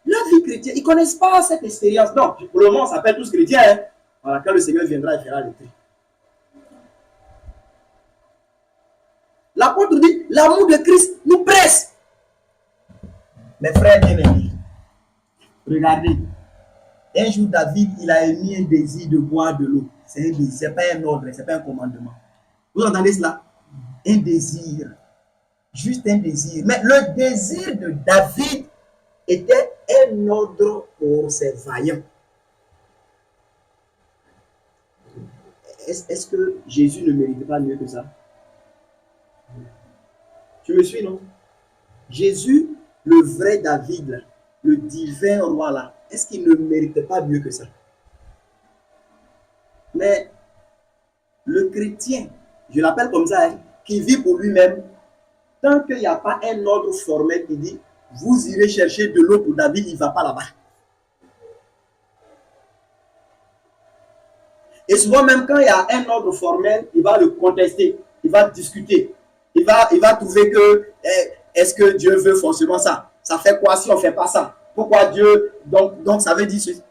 la vie chrétienne, ils ne connaissent pas cette expérience. Donc, pour le moment, on s'appelle tous chrétiens. Hein? Voilà, quand le Seigneur viendra, il fera le tri. L'apôtre dit, l'amour de Christ nous presse. Mes frères bien-aimés, regardez. Un jour, David, il a émis un désir de boire de l'eau. C'est un désir, ce n'est pas un ordre, ce n'est pas un commandement. Vous entendez cela? Un désir. Juste un désir. Mais le désir de David était un ordre pour ses vaillants. Est-ce que Jésus ne méritait pas mieux que ça? Tu me suis, non? Jésus, le vrai David, le divin roi là, est-ce qu'il ne méritait pas mieux que ça? Mais le chrétien, je l'appelle comme ça, hein, qui vit pour lui-même, tant qu'il n'y a pas un ordre formel qui dit, vous irez chercher de l'eau pour David, il ne va pas là-bas. Et souvent même quand il y a un ordre formel, il va le contester, il va discuter, il va trouver que, est-ce que Dieu veut forcément ça? Ça fait quoi si on ne fait pas ça? Pourquoi Dieu, donc ça veut dire ceci.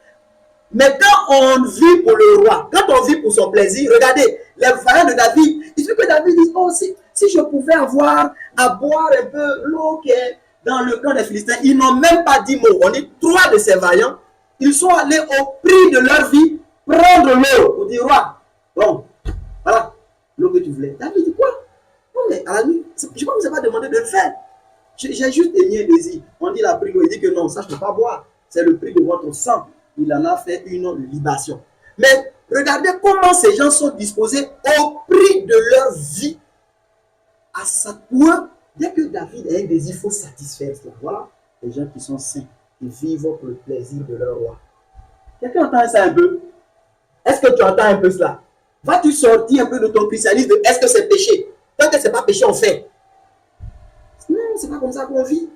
Mais quand on vit pour le roi, quand on vit pour son plaisir, regardez, les vaillants de David, il faut que David dise, oh, si je pouvais avoir à boire un peu l'eau qui est dans le camp des Philistins, ils n'ont même pas dit mot. On dit 3 de ces vaillants, ils sont allés au prix de leur vie prendre l'eau pour dire, roi, bon, voilà, l'eau que tu voulais. David dit quoi? Non, mais à la nuit, je ne vous ai pas demandé de le faire. J'ai juste émis un désir. On dit la prise, il dit que non, ça je ne peux pas boire. C'est le prix de votre sang. Il en a fait une libation. Mais regardez comment ces gens sont disposés au prix de leur vie. À ça, pour eux, dès que David a un désir, il faut satisfaire cela. Voilà, les gens qui sont saints, qui vivent pour le plaisir de leur roi. Quelqu'un entend ça un peu? Est-ce que tu entends un peu cela? Vas-tu sortir un peu de ton christianisme de est-ce que c'est péché? Tant que ce n'est pas péché, on fait. Non, ce n'est pas comme ça qu'on vit.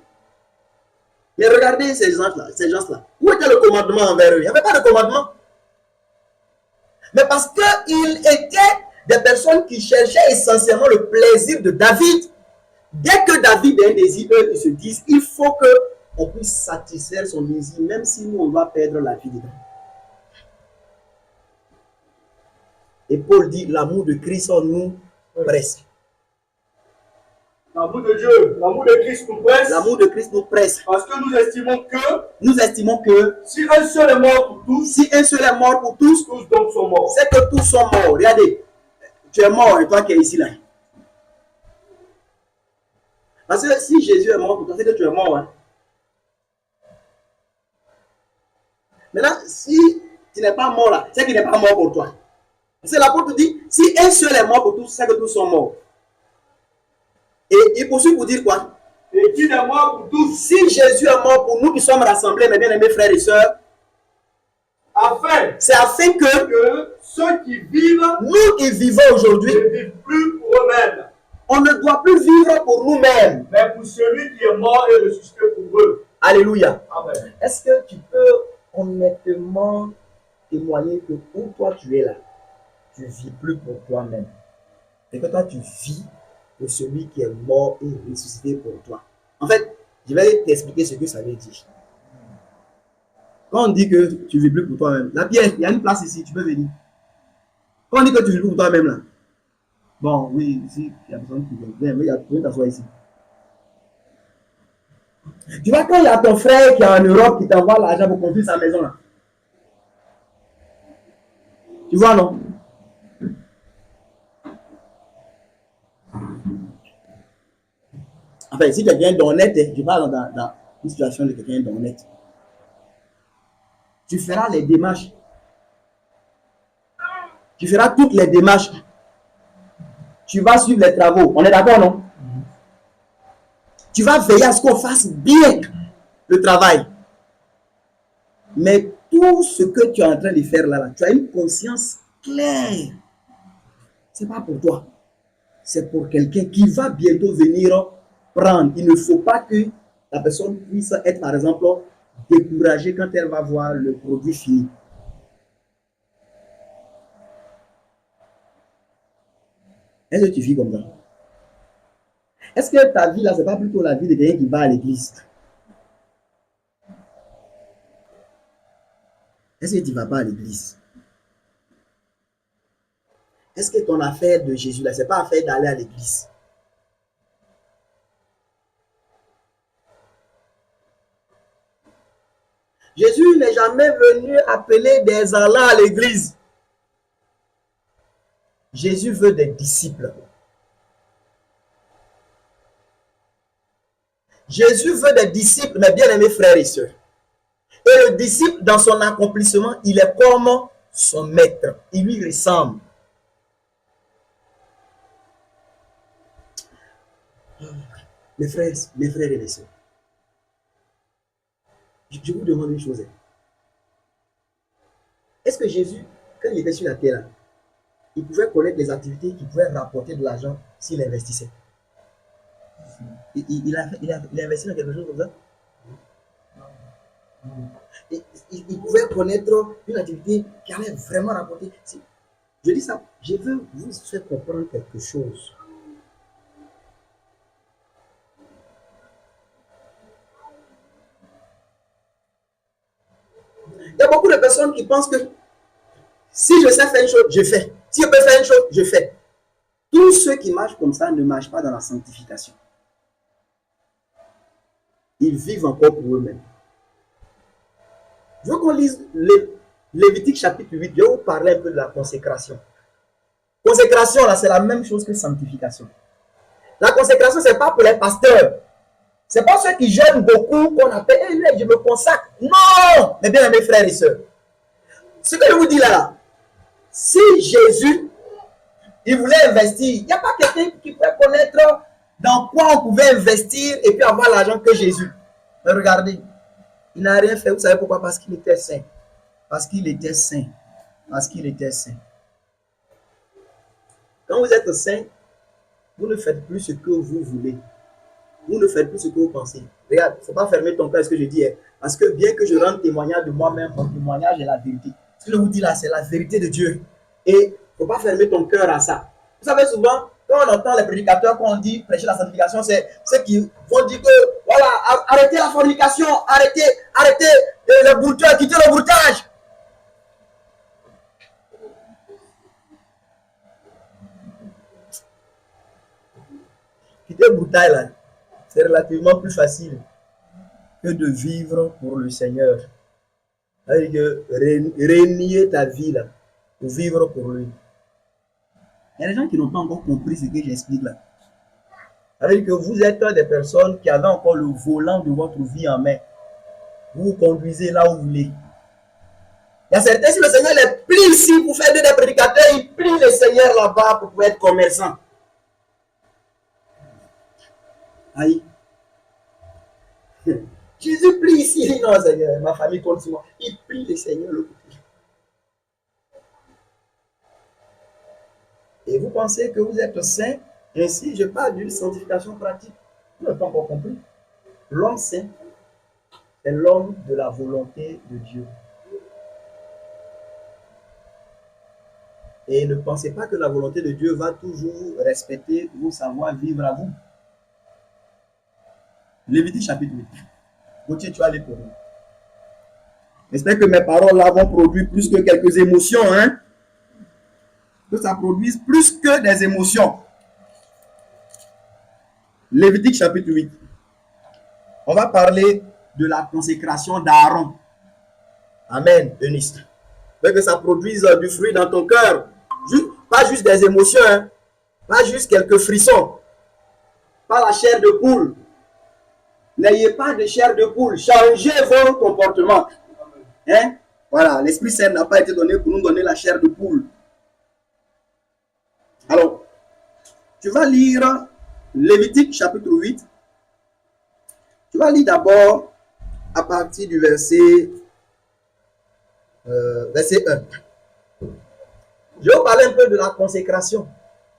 Mais regardez ces gens-là. Où était le commandement envers eux? Il n'y avait pas de commandement. Mais parce qu'ils étaient des personnes qui cherchaient essentiellement le plaisir de David, dès que David a un désir, eux, ils se disent, il faut qu'on puisse satisfaire son désir, même si nous, on va perdre la vie dedans. Et Paul dit, l'amour de Christ en nous presse. L'amour de Dieu, l'amour de Christ nous presse. L'amour de Christ nous presse. Parce que nous estimons que si un seul est mort pour tous, si un seul est mort pour tous donc sont morts. C'est que tous sont morts. Regardez, tu es mort et toi qui es ici là. Parce que si Jésus est mort pour toi, c'est que tu es mort. Hein. Maintenant, si tu n'es pas mort là, c'est qu'il n'est pas mort pour toi. C'est l'apôtre dit, si un seul est mort pour tous, c'est que tous sont morts. Et il poursuit pour dire quoi? Et qui est mort pour tous? Si Jésus est mort pour nous qui sommes rassemblés, mes bien-aimés frères et sœurs, c'est afin que ceux qui vivent, nous qui vivons aujourd'hui, ne vivent plus pour eux-mêmes. On ne doit plus vivre pour nous-mêmes, mais pour celui qui est mort et ressuscité pour eux. Alléluia. Amen. Est-ce que tu peux honnêtement témoigner que où toi tu es là, tu ne vis plus pour toi-même, et que toi tu vis pour celui qui est mort et ressuscité pour toi? En fait, je vais t'expliquer ce que ça veut dire. Quand on dit que tu ne vis plus pour toi-même, la Pierre, il y a une place ici, tu peux venir. Quand on dit que tu ne vis plus pour toi-même là, bon, oui, ici, il y a personne qui vient, mais il y a personne qui t'assoit ici. Tu vois, quand il y a ton frère qui est en Europe qui t'envoie l'argent pour construire sa maison là, tu vois, non? Enfin, si quelqu'un d'honnête, je parle dans une situation de quelqu'un d'honnête, tu feras les démarches. Tu feras toutes les démarches. Tu vas suivre les travaux. On est d'accord, non? Tu vas veiller à ce qu'on fasse bien le travail. Mais tout ce que tu es en train de faire là, tu as une conscience claire. Ce n'est pas pour toi. C'est pour quelqu'un qui va bientôt venir prendre. Il ne faut pas que la personne puisse être, par exemple, découragée quand elle va voir le produit fini. Est-ce que tu vis comme ça? Est-ce que ta vie là, ce n'est pas plutôt la vie de quelqu'un qui va à l'église? Est-ce que tu ne vas pas à l'église? Est-ce que ton affaire de Jésus là, ce n'est pas affaire d'aller à l'église? Jésus n'est jamais venu appeler des allants à l'église. Jésus veut des disciples. Jésus veut des disciples, mes bien-aimés frères et sœurs. Et le disciple, dans son accomplissement, il est comme son maître. Il lui ressemble. Mes frères et mes sœurs, je vous demande une chose. Est-ce que Jésus, quand il était sur la terre, il pouvait connaître les activités qui pouvaient rapporter de l'argent s'il investissait? Il a investi dans quelque chose comme ça? Il pouvait connaître une activité qui allait vraiment rapporter. Je dis ça, je veux vous faire comprendre quelque chose. Il y a beaucoup de personnes qui pensent que si je sais faire une chose, je fais. Si je peux faire une chose, je fais. Tous ceux qui marchent comme ça ne marchent pas dans la sanctification. Ils vivent encore pour eux-mêmes. Je veux qu'on lise Lévitique chapitre 8. Je vais vous parler un peu de la consécration. Consécration, là, c'est la même chose que sanctification. La consécration, ce n'est pas pour les pasteurs. Ce n'est pas ceux qui jeûnent beaucoup qu'on appelle, hey, je me consacre. Non! Mais bien, mes frères et sœurs, ce que je vous dis là, si Jésus, il voulait investir, il n'y a pas quelqu'un qui peut connaître dans quoi on pouvait investir et puis avoir l'argent que Jésus. Mais regardez, il n'a rien fait. Vous savez pourquoi? Parce qu'il était saint. Parce qu'il était saint. Parce qu'il était saint. Quand vous êtes saint, vous ne faites plus ce que vous voulez. Vous ne faites plus ce que vous pensez. Regarde, il ne faut pas fermer ton cœur à ce que je dis. Parce que bien que je rende témoignage de moi-même, mon témoignage est la vérité. Ce que je vous dis là, c'est la vérité de Dieu. Et il ne faut pas fermer ton cœur à ça. Vous savez, souvent, quand on entend les prédicateurs, quand on dit prêcher la sanctification, c'est ceux qui vont dire que, voilà, arrêtez la fornication, arrêtez le broutage, quittez le broutage. quitter Boutaï là, c'est relativement plus facile que de vivre pour le Seigneur. C'est-à-dire que renier ta vie là, pour vivre pour lui. Il y a des gens qui n'ont pas encore compris ce que j'explique là. C'est-à-dire que vous êtes des personnes qui avaient encore le volant de votre vie en main. Vous conduisez là où vous voulez. Il y a certains, si le Seigneur les plie ici pour faire des prédicateurs, il plie le Seigneur là-bas pour pouvoir être commerçant. Aïe. Jésus plie ici. Non, Seigneur, ma famille compte sur moi. Il plie le Seigneur le côté. Et vous pensez que vous êtes saint. Ainsi, je parle d'une sanctification pratique. Vous n'avez pas encore compris. L'homme saint, c'est l'homme de la volonté de Dieu. Et ne pensez pas que la volonté de Dieu va toujours respecter vos savoir-vivre à vous. Lévitique chapitre 8. Gauthier, tu vas aller pour nous. J'espère que mes paroles là vont produire plus que quelques émotions. Hein? Que ça produise plus que des émotions. Lévitique chapitre 8. On va parler de la consécration d'Aaron. Amen, Eunice. Que ça produise du fruit dans ton cœur. Pas juste des émotions. Hein? Pas juste quelques frissons. Pas la chair de poule. N'ayez pas de chair de poule. Changez vos comportements. Hein? Voilà, l'Esprit Saint n'a pas été donné pour nous donner la chair de poule. Alors, tu vas lire Lévitique chapitre 8. Tu vas lire d'abord à partir du verset 1. Je vais vous parler un peu de la consécration,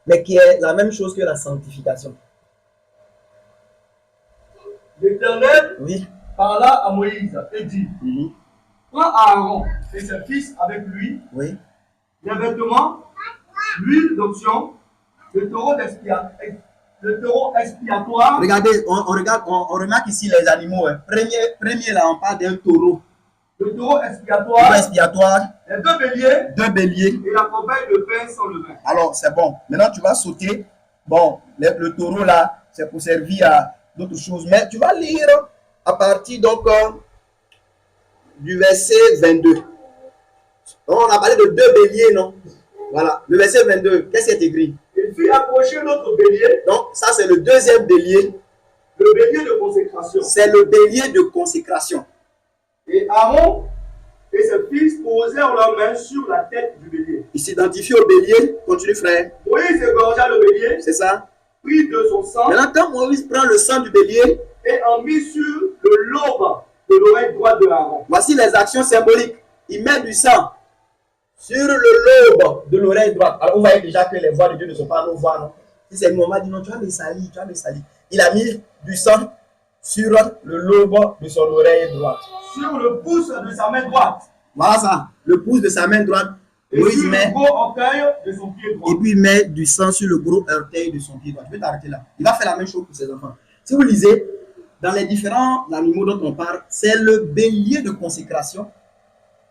mais qui est la même chose que la sanctification. L'Éternel parla à Moïse et dit, prends Aaron et ses fils avec lui, les vêtements, l'huile d'onction, le taureau expiatoire. Regardez, on remarque ici les animaux. Hein. Premier là, on parle d'un taureau. Le taureau expiatoire, les deux béliers, et la corbeille de pain sans levain. Alors, c'est bon. Maintenant, tu vas sauter. Bon, le taureau là, c'est pour servir à d'autres choses. Mais tu vas lire à partir donc du verset 22. Donc, on a parlé de deux béliers, non? Voilà, le verset 22. Qu'est-ce qui est écrit? Il fit approcher notre bélier. Donc, ça, c'est le deuxième bélier. Le bélier de consécration. C'est le bélier de consécration. Et Aaron et ses fils posèrent leurs mains sur la tête du bélier. Il s'identifie au bélier. Continue, frère. Moïse égorgea le bélier. C'est ça. Prit de son sang. Maintenant, quand Moïse prend le sang du bélier et en mit sur le lobe de l'oreille droite de Aaron. Voici les actions symboliques. Il met du sang sur le lobe de l'oreille droite. Alors, vous voyez déjà que les voix de Dieu ne sont pas nos voix, non? Si c'est le moment, dit non, tu vas me salir, tu vas me salir. Il a mis du sang sur le lobe de son oreille droite. Sur le pouce de sa main droite. Voilà ça, le pouce de sa main droite. Et Moïse sur le gros orteil de son pied droit. Et puis il met du sang sur le gros orteil de son pied droit. Tu peux t'arrêter là. Il va faire la même chose pour ses enfants. Si vous lisez, dans les différents animaux dont on parle, c'est le bélier de consécration.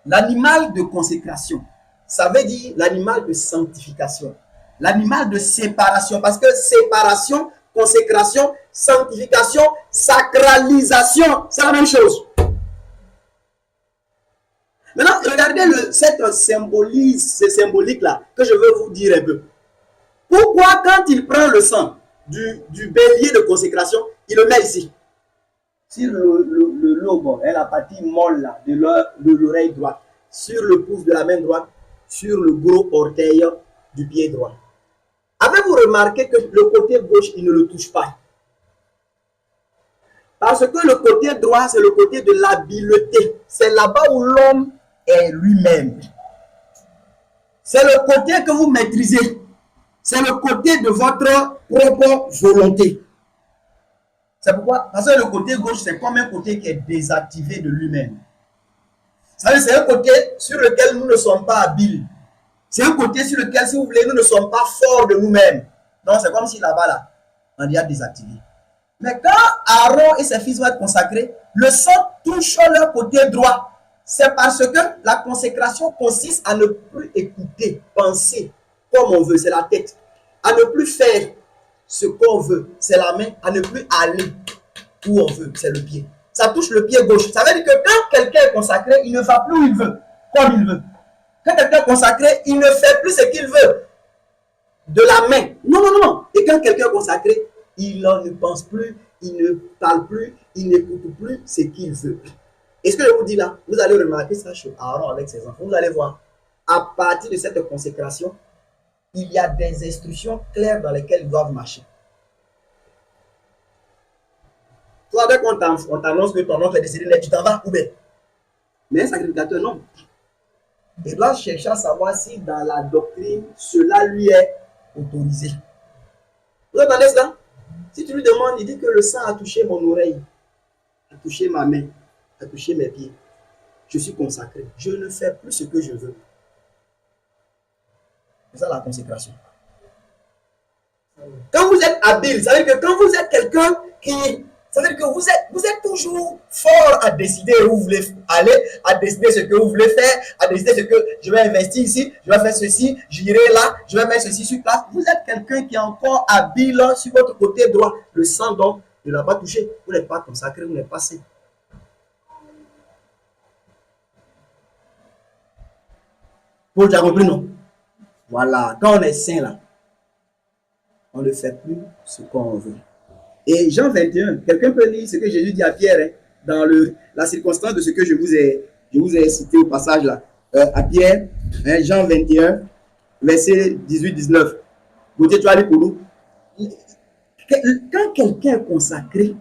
L'animal de consécration, ça veut dire l'animal de sanctification. L'animal de séparation. Parce que séparation, consécration, sanctification, sacralisation, c'est la même chose. Maintenant, regardez cette symbolique là que je veux vous dire un peu. Pourquoi quand il prend le sang du bélier de consécration, il le met ici? Sur le lobe, la partie molle là, de l'oreille droite, sur le pouce de la main droite, sur le gros orteil du pied droit. Avez-vous remarqué que le côté gauche, il ne le touche pas? Parce que le côté droit, c'est le côté de l'habileté. C'est là-bas où l'homme est lui-même. C'est le côté que vous maîtrisez. C'est le côté de votre propre volonté. C'est pourquoi, parce que le côté gauche, c'est comme un côté qui est désactivé de lui-même. C'est un côté sur lequel nous ne sommes pas habiles. C'est un côté sur lequel, si vous voulez, nous ne sommes pas forts de nous-mêmes. Non, c'est comme si là-bas, là, on est désactivé. Mais quand Aaron et ses fils vont être consacrés, le sang touche leur côté droit. C'est parce que la consécration consiste à ne plus écouter, penser comme on veut, c'est la tête. À ne plus faire ce qu'on veut, c'est la main, à ne plus aller où on veut, c'est le pied. Ça touche le pied gauche. Ça veut dire que quand quelqu'un est consacré, il ne va plus où il veut, comme il veut. Quand quelqu'un est consacré, il ne fait plus ce qu'il veut de la main. Non, non, non. Et quand quelqu'un est consacré, il ne pense plus, il ne parle plus, il n'écoute plus ce qu'il veut. Et ce que je vous dis là, vous allez remarquer ça chez Aaron avec ses enfants. Vous allez voir, à partir de cette consécration, il y a des instructions claires dans lesquelles ils doivent marcher. Toi, dès qu'on t'annonce que ton oncle est décédé, tu t'en vas ou bien? Mais un sacrificateur, non. Il doit chercher à savoir si dans la doctrine, cela lui est autorisé. Vous entendez cela? Si tu lui demandes, il dit que le sang a touché mon oreille, a touché ma main, a touché mes pieds. Je suis consacré. Je ne fais plus ce que je veux. C'est ça la consécration. Quand vous êtes habile, ça veut dire que quand vous êtes quelqu'un qui... Ça veut dire que vous êtes toujours fort à décider où vous voulez aller, à décider ce que vous voulez faire, à décider ce que je vais investir ici, je vais faire ceci, j'irai là, je vais mettre ceci sur place. Vous êtes quelqu'un qui est encore habile sur votre côté droit. Le sang donc ne l'a pas touché. Vous n'êtes pas consacré, vous n'êtes pas saint. Paul, tu as compris, non? Voilà, quand on est saint là, on ne fait plus ce qu'on veut. Et Jean 21, quelqu'un peut lire ce que Jésus dit à Pierre hein, dans la circonstance de ce que je vous ai cité au passage là. À Pierre, hein, Jean 21, verset 18-19. Gauthier, tu as lu pour nous. Quand quelqu'un est consacré,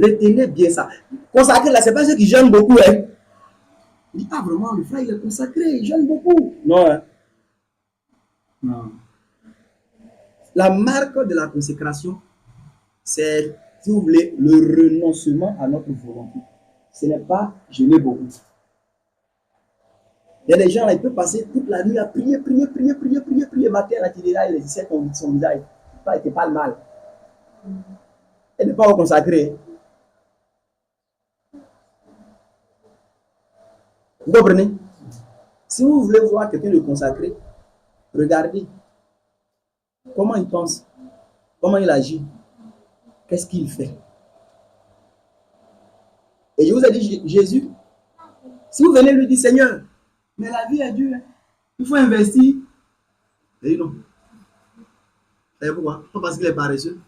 retenez bien ça. Consacré là, c'est pas ceux qui jeûnent beaucoup. Hein. Il dit, ah vraiment, le frère il est consacré, il jeûne beaucoup. Non, hein. Non. La marque de la consécration, c'est, si vous voulez, le renoncement à notre volonté. Ce n'est pas jeûner beaucoup. Il y a des gens là, ils peuvent passer toute la nuit à prier, matin, là, il est là, il essaie son visage. Il parle mal. Et ne pas consacrer. Vous comprenez? Si vous voulez voir quelqu'un de consacré, regardez comment il pense, comment il agit, qu'est-ce qu'il fait. Et je vous ai dit, Jésus, si vous venez lui dire, Seigneur, mais la vie est dure, il faut investir. Il dit non. Vous savez pourquoi? Pas parce qu'il est paresseux,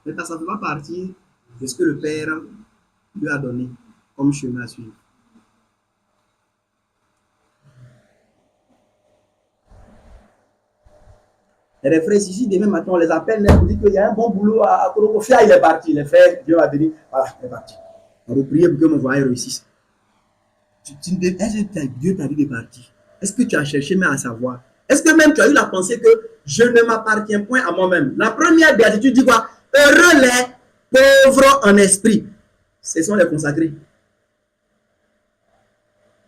mais parce que ça ne fait pas partie de ce que le Père lui a donné comme chemin à suivre. Et les frères, ici, demain matin, on les appelle, on dit qu'il y a un bon boulot à Korokofia, il est parti. Les frères, Dieu va te dire, voilà, il est parti. On va prier pour que mon voyage réussisse. Est-ce que Dieu t'a dit de partir? Est-ce que tu as cherché même à savoir? Est-ce que même tu as eu la pensée que je ne m'appartiens point à moi-même? La première béatitude dit quoi? Heureux les pauvres en esprit. Ce sont les consacrés.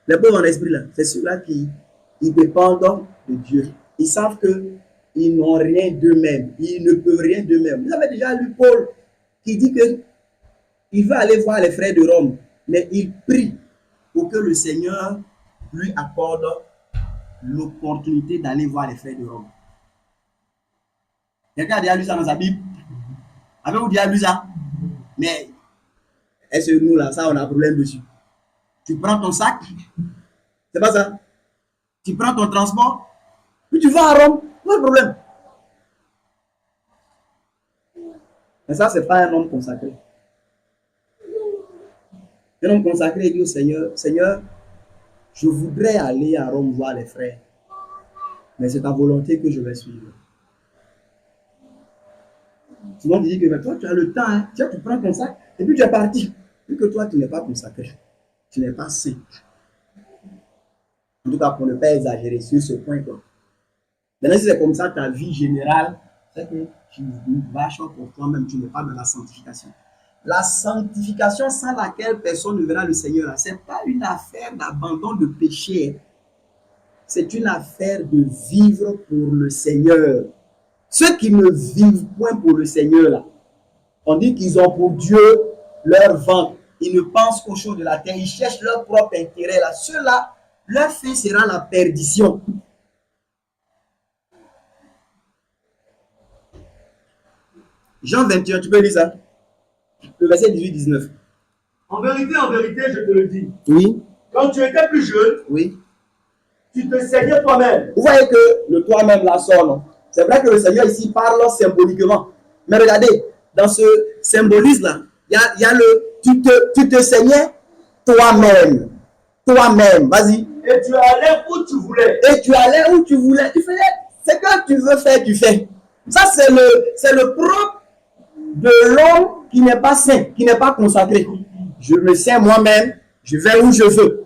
Les pauvres en esprit, là, c'est ceux-là qui dépendent de Dieu. Ils savent qu'ils n'ont rien d'eux-mêmes. Ils ne peuvent rien d'eux-mêmes. Vous avez déjà lu Paul qui dit qu'il veut aller voir les frères de Rome, mais il prie pour que le Seigneur lui accorde l'opportunité d'aller voir les frères de Rome. Quelqu'un a déjà lu ça dans sa Bible? Avez-vous déjà lu ça? Mais est-ce que nous là, ça on a un problème dessus? Tu prends ton sac, c'est pas ça? Tu prends ton transport, puis tu vas à Rome, pas de problème. Mais ça, c'est pas un homme consacré. Un homme consacré dit au Seigneur, Seigneur, je voudrais aller à Rome voir les frères, mais c'est ta volonté que je vais suivre. Souvent, tu dis que toi, tu as le temps, hein. Tu prends ton sac, et puis tu es parti. Vu que toi, tu n'es pas consacré, tu n'es pas saint. En tout cas, pour ne pas exagérer sur ce point. Quoi. Maintenant, si c'est comme ça, ta vie générale, c'est que tu vas pour toi-même, tu n'es pas dans la sanctification. La sanctification sans laquelle personne ne verra le Seigneur, ce n'est pas une affaire d'abandon de péché. C'est une affaire de vivre pour le Seigneur. Ceux qui ne vivent point pour le Seigneur, là, on dit qu'ils ont pour Dieu leur ventre. Ils ne pensent qu'aux choses de la terre. Ils cherchent leur propre intérêt. Là. Ceux-là, leur fin sera la perdition. Jean 21, tu peux lire ça? Le verset 18-19. En vérité, je te le dis. Oui. Quand tu étais plus jeune, oui. Tu te saignais toi-même. Vous voyez que le toi-même là sort, non? C'est vrai que le Seigneur ici parle symboliquement. Mais regardez, dans ce symbolisme-là, il y a le tu te saignais toi-même. Toi-même, vas-y. Et tu allais où tu voulais. Et tu allais où tu voulais. Tu faisais ce que tu veux faire, tu fais. Ça, c'est le propre de l'homme qui n'est pas saint, qui n'est pas consacré. Je me saigne moi-même, je vais où je veux.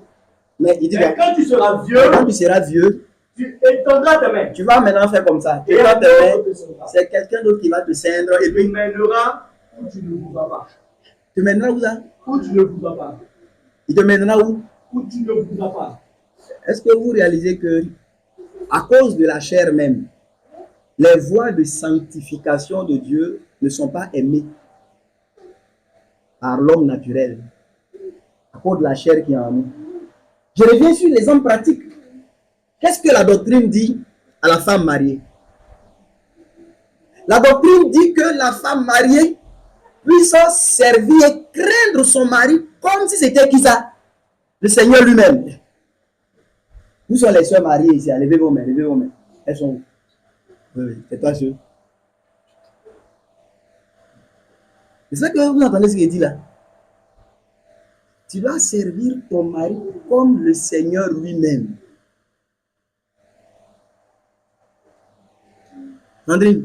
Mais il dit quand tu seras vieux, tu étendras tes mains. Tu vas maintenant faire comme ça. Et c'est quelqu'un d'autre qui va te ceindre et puis mènera où tu ne voudras pas. Tu mèneras où ça? Où tu ne voudras pas. Il te mènera où? Où tu ne voudras pas. Est-ce que vous réalisez que à cause de la chair même, les voies de sanctification de Dieu ne sont pas aimées par l'homme naturel à cause de la chair qui est en nous? Je reviens sur les hommes pratiques. Qu'est-ce que la doctrine dit à la femme mariée? La doctrine dit que la femme mariée puisse servir et craindre son mari comme si c'était qui ça? Le Seigneur lui-même. Où sont les soeurs mariées ici? Levez vos mains, levez vos mains. Elles sont où? Oui, c'est toi seul. C'est ça que vous entendez ce qu'il dit là? Tu dois servir ton mari comme le Seigneur lui-même. André,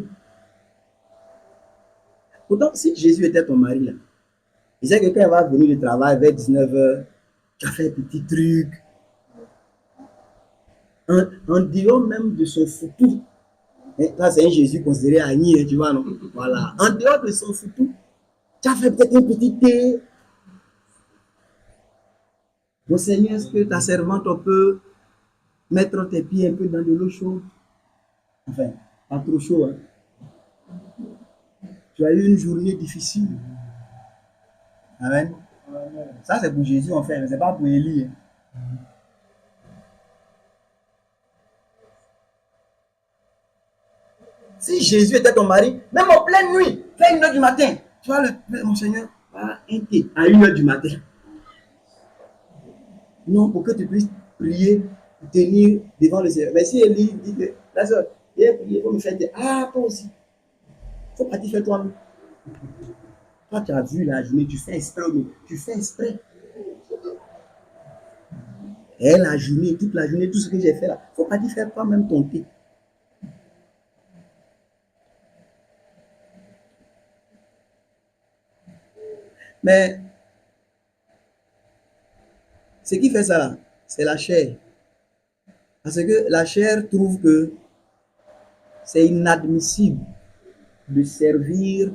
pourtant, si Jésus était ton mari là, il sait que quand elle va venir du travail vers 19h, tu as fait un petit truc. En dehors même de son foutu. Là, c'est un Jésus considéré agni, tu vois, non? Voilà. En dehors de son foutu, tu as fait peut-être un petit thé. Mon Seigneur, est-ce que ta servante peut mettre tes pieds un peu dans de l'eau chaude? Enfin, pas trop chaud, hein? Tu as eu une journée difficile. Amen. Ça, c'est pour Jésus, en fait, mais ce n'est pas pour Élie. Hein. Si Jésus était ton mari, même en pleine nuit, vers 1h du matin, tu vois, mon Seigneur, un thé à 1h du matin. Non, pour que tu puisses prier, tenir devant le Seigneur. Mais si Élie dit que, la soeur, viens prier pour me faire thé. Ah, toi aussi. Il faut pas t'y faire toi-même. Toi, tu as vu la journée, tu fais exprès, tu fais exprès. Et la journée, toute la journée, tout ce que j'ai fait là, il ne faut pas t'y faire toi-même ton thé. Mais ce qui fait ça, c'est la chair. Parce que la chair trouve que c'est inadmissible de servir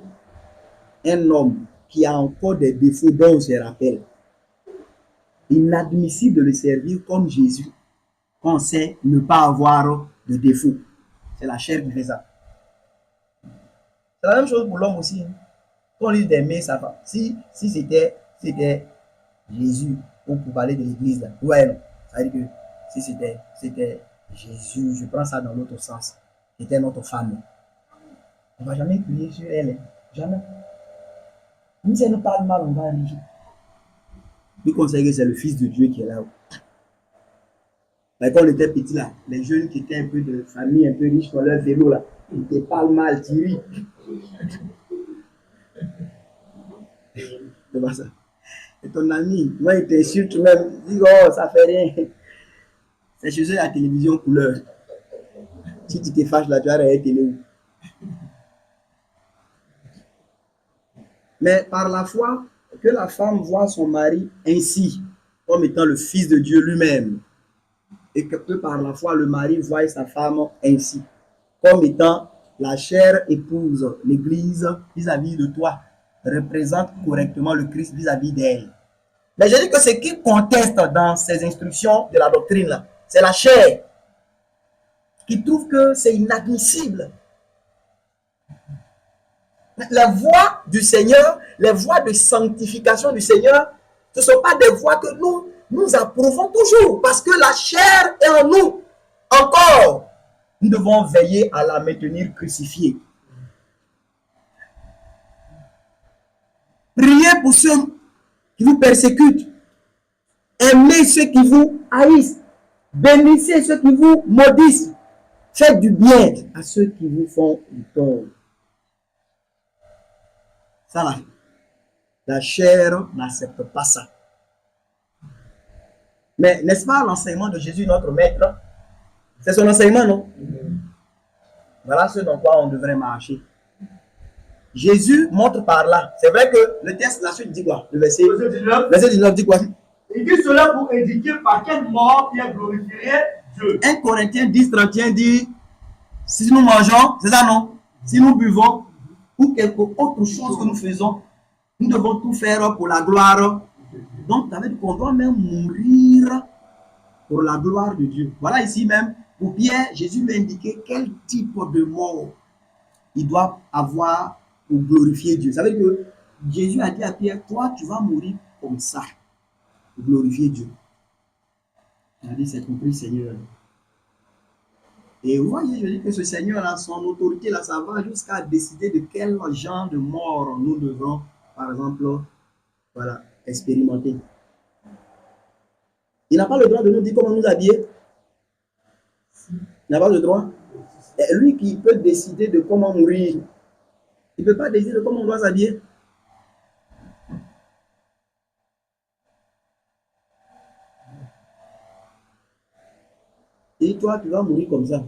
un homme qui a encore des défauts dont on se rappelle. Inadmissible de le servir comme Jésus, quand on sait ne pas avoir de défauts. C'est la chair qui fait ça. C'est la même chose pour l'homme aussi. Quand on dit d'aimer sa femme, si c'était Jésus, pour parler de l'église, là, ouais, ça veut dire que si c'était Jésus, je prends ça dans l'autre sens, c'était notre femme. On ne va jamais crier sur elle, jamais. Même si elle nous parle mal, on va aller. Nous conseille que c'est le Fils de Dieu qui est là. Mais quand on était petit là, les jeunes qui étaient un peu de famille, un peu riches sur leur vélo là, ils te parlent mal, tu ris. C'est pas ça. Et ton ami, moi il t'insulte même, il dit oh ça fait rien. C'est chez eux la télévision couleur. Si tu te fâches là, tu vas regarder la télé. Mais par la foi, que la femme voit son mari ainsi, comme étant le Fils de Dieu lui-même, et que par la foi, le mari voit sa femme ainsi, comme étant la chère épouse, l'Église vis-à-vis de toi, représente correctement le Christ vis-à-vis d'elle. Mais je dis que ce qui conteste dans ces instructions de la doctrine, là, c'est la chair, qui trouve que c'est inadmissible. Les voies du Seigneur, les voies de sanctification du Seigneur, ce ne sont pas des voies que nous approuvons toujours, parce que la chair est en nous. Encore, nous devons veiller à la maintenir crucifiée. Priez pour ceux qui vous persécutent. Aimez ceux qui vous haïssent. Bénissez ceux qui vous maudissent. Faites du bien à ceux qui vous font du tort. Ça là, la chair n'accepte pas ça. Mais n'est-ce pas l'enseignement de Jésus, notre maître? C'est son enseignement, non? Voilà ce dans quoi on devrait marcher. Jésus montre par là. C'est vrai que le texte, la suite dit quoi? Le verset 19 dit quoi? Il dit cela pour indiquer par quelle mort il glorifierait Dieu. 1 Corinthiens 10, 31 dit, si nous mangeons, c'est ça non? Si nous buvons, ou quelque autre chose que nous faisons, nous devons tout faire pour la gloire. Donc, ça veut dire qu'on doit même mourir pour la gloire de Dieu. Voilà ici même, pour Pierre, Jésus lui indiquait quel type de mort il doit avoir pour glorifier Dieu. Ça veut dire que Jésus a dit à Pierre, toi, tu vas mourir comme ça, pour glorifier Dieu. Il a dit, c'est compris, Seigneur. Et vous voyez, je dis que ce Seigneur, son autorité, là, ça va jusqu'à décider de quel genre de mort nous devons, par exemple, voilà, expérimenter. Il n'a pas le droit de nous dire comment nous habiller. Il n'a pas le droit. Et lui qui peut décider de comment mourir, il ne peut pas décider de comment on doit s'habiller. Et toi, tu vas mourir comme ça.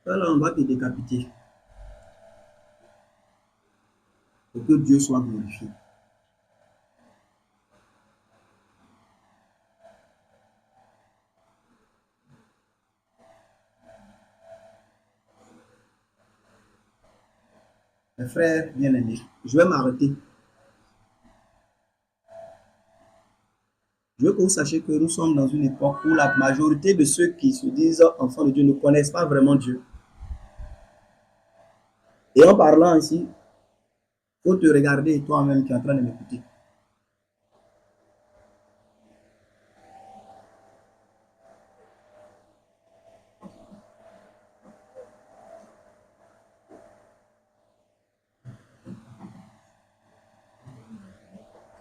Là, on va te décapiter. Pour que Dieu soit glorifié. Mes frères bien-aimés, je vais m'arrêter. Je veux que vous sachiez que nous sommes dans une époque où la majorité de ceux qui se disent enfants de Dieu ne connaissent pas vraiment Dieu. Et en parlant ainsi, il faut te regarder toi-même qui es en train de m'écouter.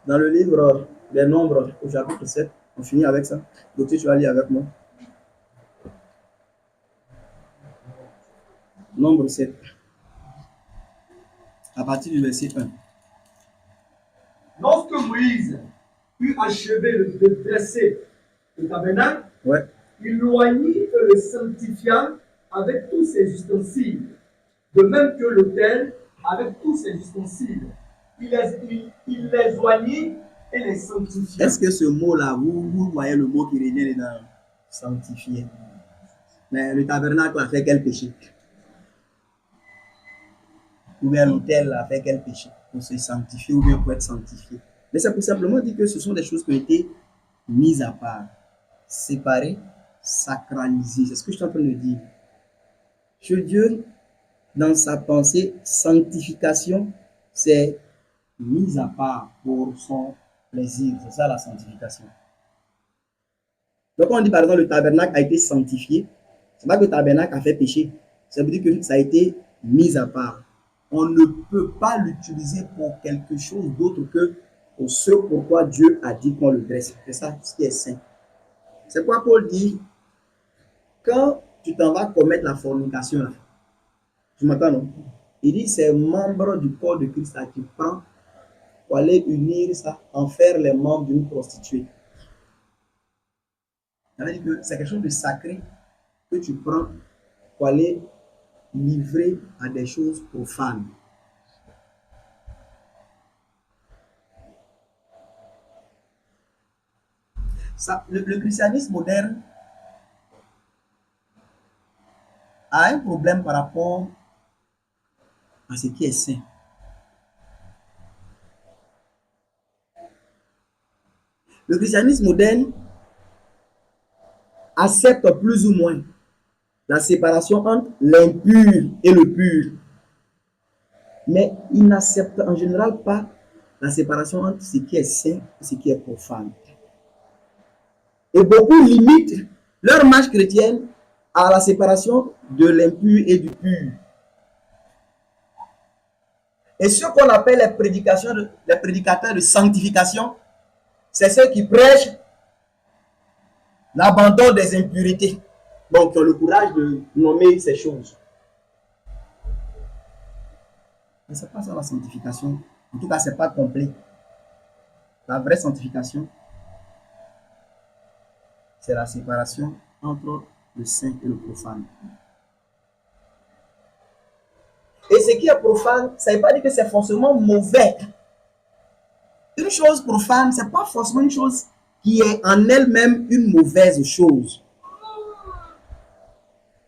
Dans le livre des Nombres, au chapitre 7, on finit avec ça. Donc tu vas lire avec moi. Nombre 7. À partir du verset 1. Lorsque Moïse eut achevé de dresser le tabernacle, Ouais. il loignit et le sanctifia avec tous ses ustensiles, de même que l'autel avec tous ses ustensiles. Il les oignit et les sanctifia. Est-ce que ce mot-là, vous voyez le mot qui revient dedans? Sanctifier. Mais le tabernacle a fait quel péché? Ou bien l'autel a fait quel péché? Pour se sanctifier ou bien pour être sanctifié. Mais c'est pour simplement dire que ce sont des choses qui ont été mises à part, séparées, sacralisées. C'est ce que je suis en train de dire. Que Dieu, dans sa pensée, sanctification, c'est mise à part pour son plaisir. C'est ça la sanctification. Donc on dit par exemple le tabernacle a été sanctifié. C'est pas que le tabernacle a fait péché. Ça veut dire que ça a été mis à part. On ne peut pas l'utiliser pour quelque chose d'autre que pour ce pourquoi Dieu a dit qu'on le dresse. C'est ça ce qui est saint. C'est pourquoi Paul dit, quand tu t'en vas commettre la fornication, là, tu m'entends, non? Il dit, c'est membre du corps de Christ là, qui prend pour aller unir ça, en faire les membres d'une prostituée. Ça veut dire que c'est quelque chose de sacré que tu prends pour aller livrer à des choses profanes. Ça, le christianisme moderne a un problème par rapport à ce qui est saint. Le christianisme moderne accepte plus ou moins la séparation entre l'impur et le pur. Mais il n'accepte en général pas la séparation entre ce qui est saint et ce qui est profane. Et beaucoup limitent leur marche chrétienne à la séparation de l'impur et du pur. Et ceux qu'on appelle les prédicateurs de sanctification, c'est ceux qui prêchent l'abandon des impuretés. Donc, qui ont le courage de nommer ces choses. Mais ce n'est pas ça la sanctification. En tout cas, ce n'est pas complet. La vraie sanctification, c'est la séparation entre le saint et le profane. Et ce qui est profane, ça ne veut pas dire que c'est forcément mauvais. Une chose profane, ce n'est pas forcément une chose qui est en elle-même une mauvaise chose.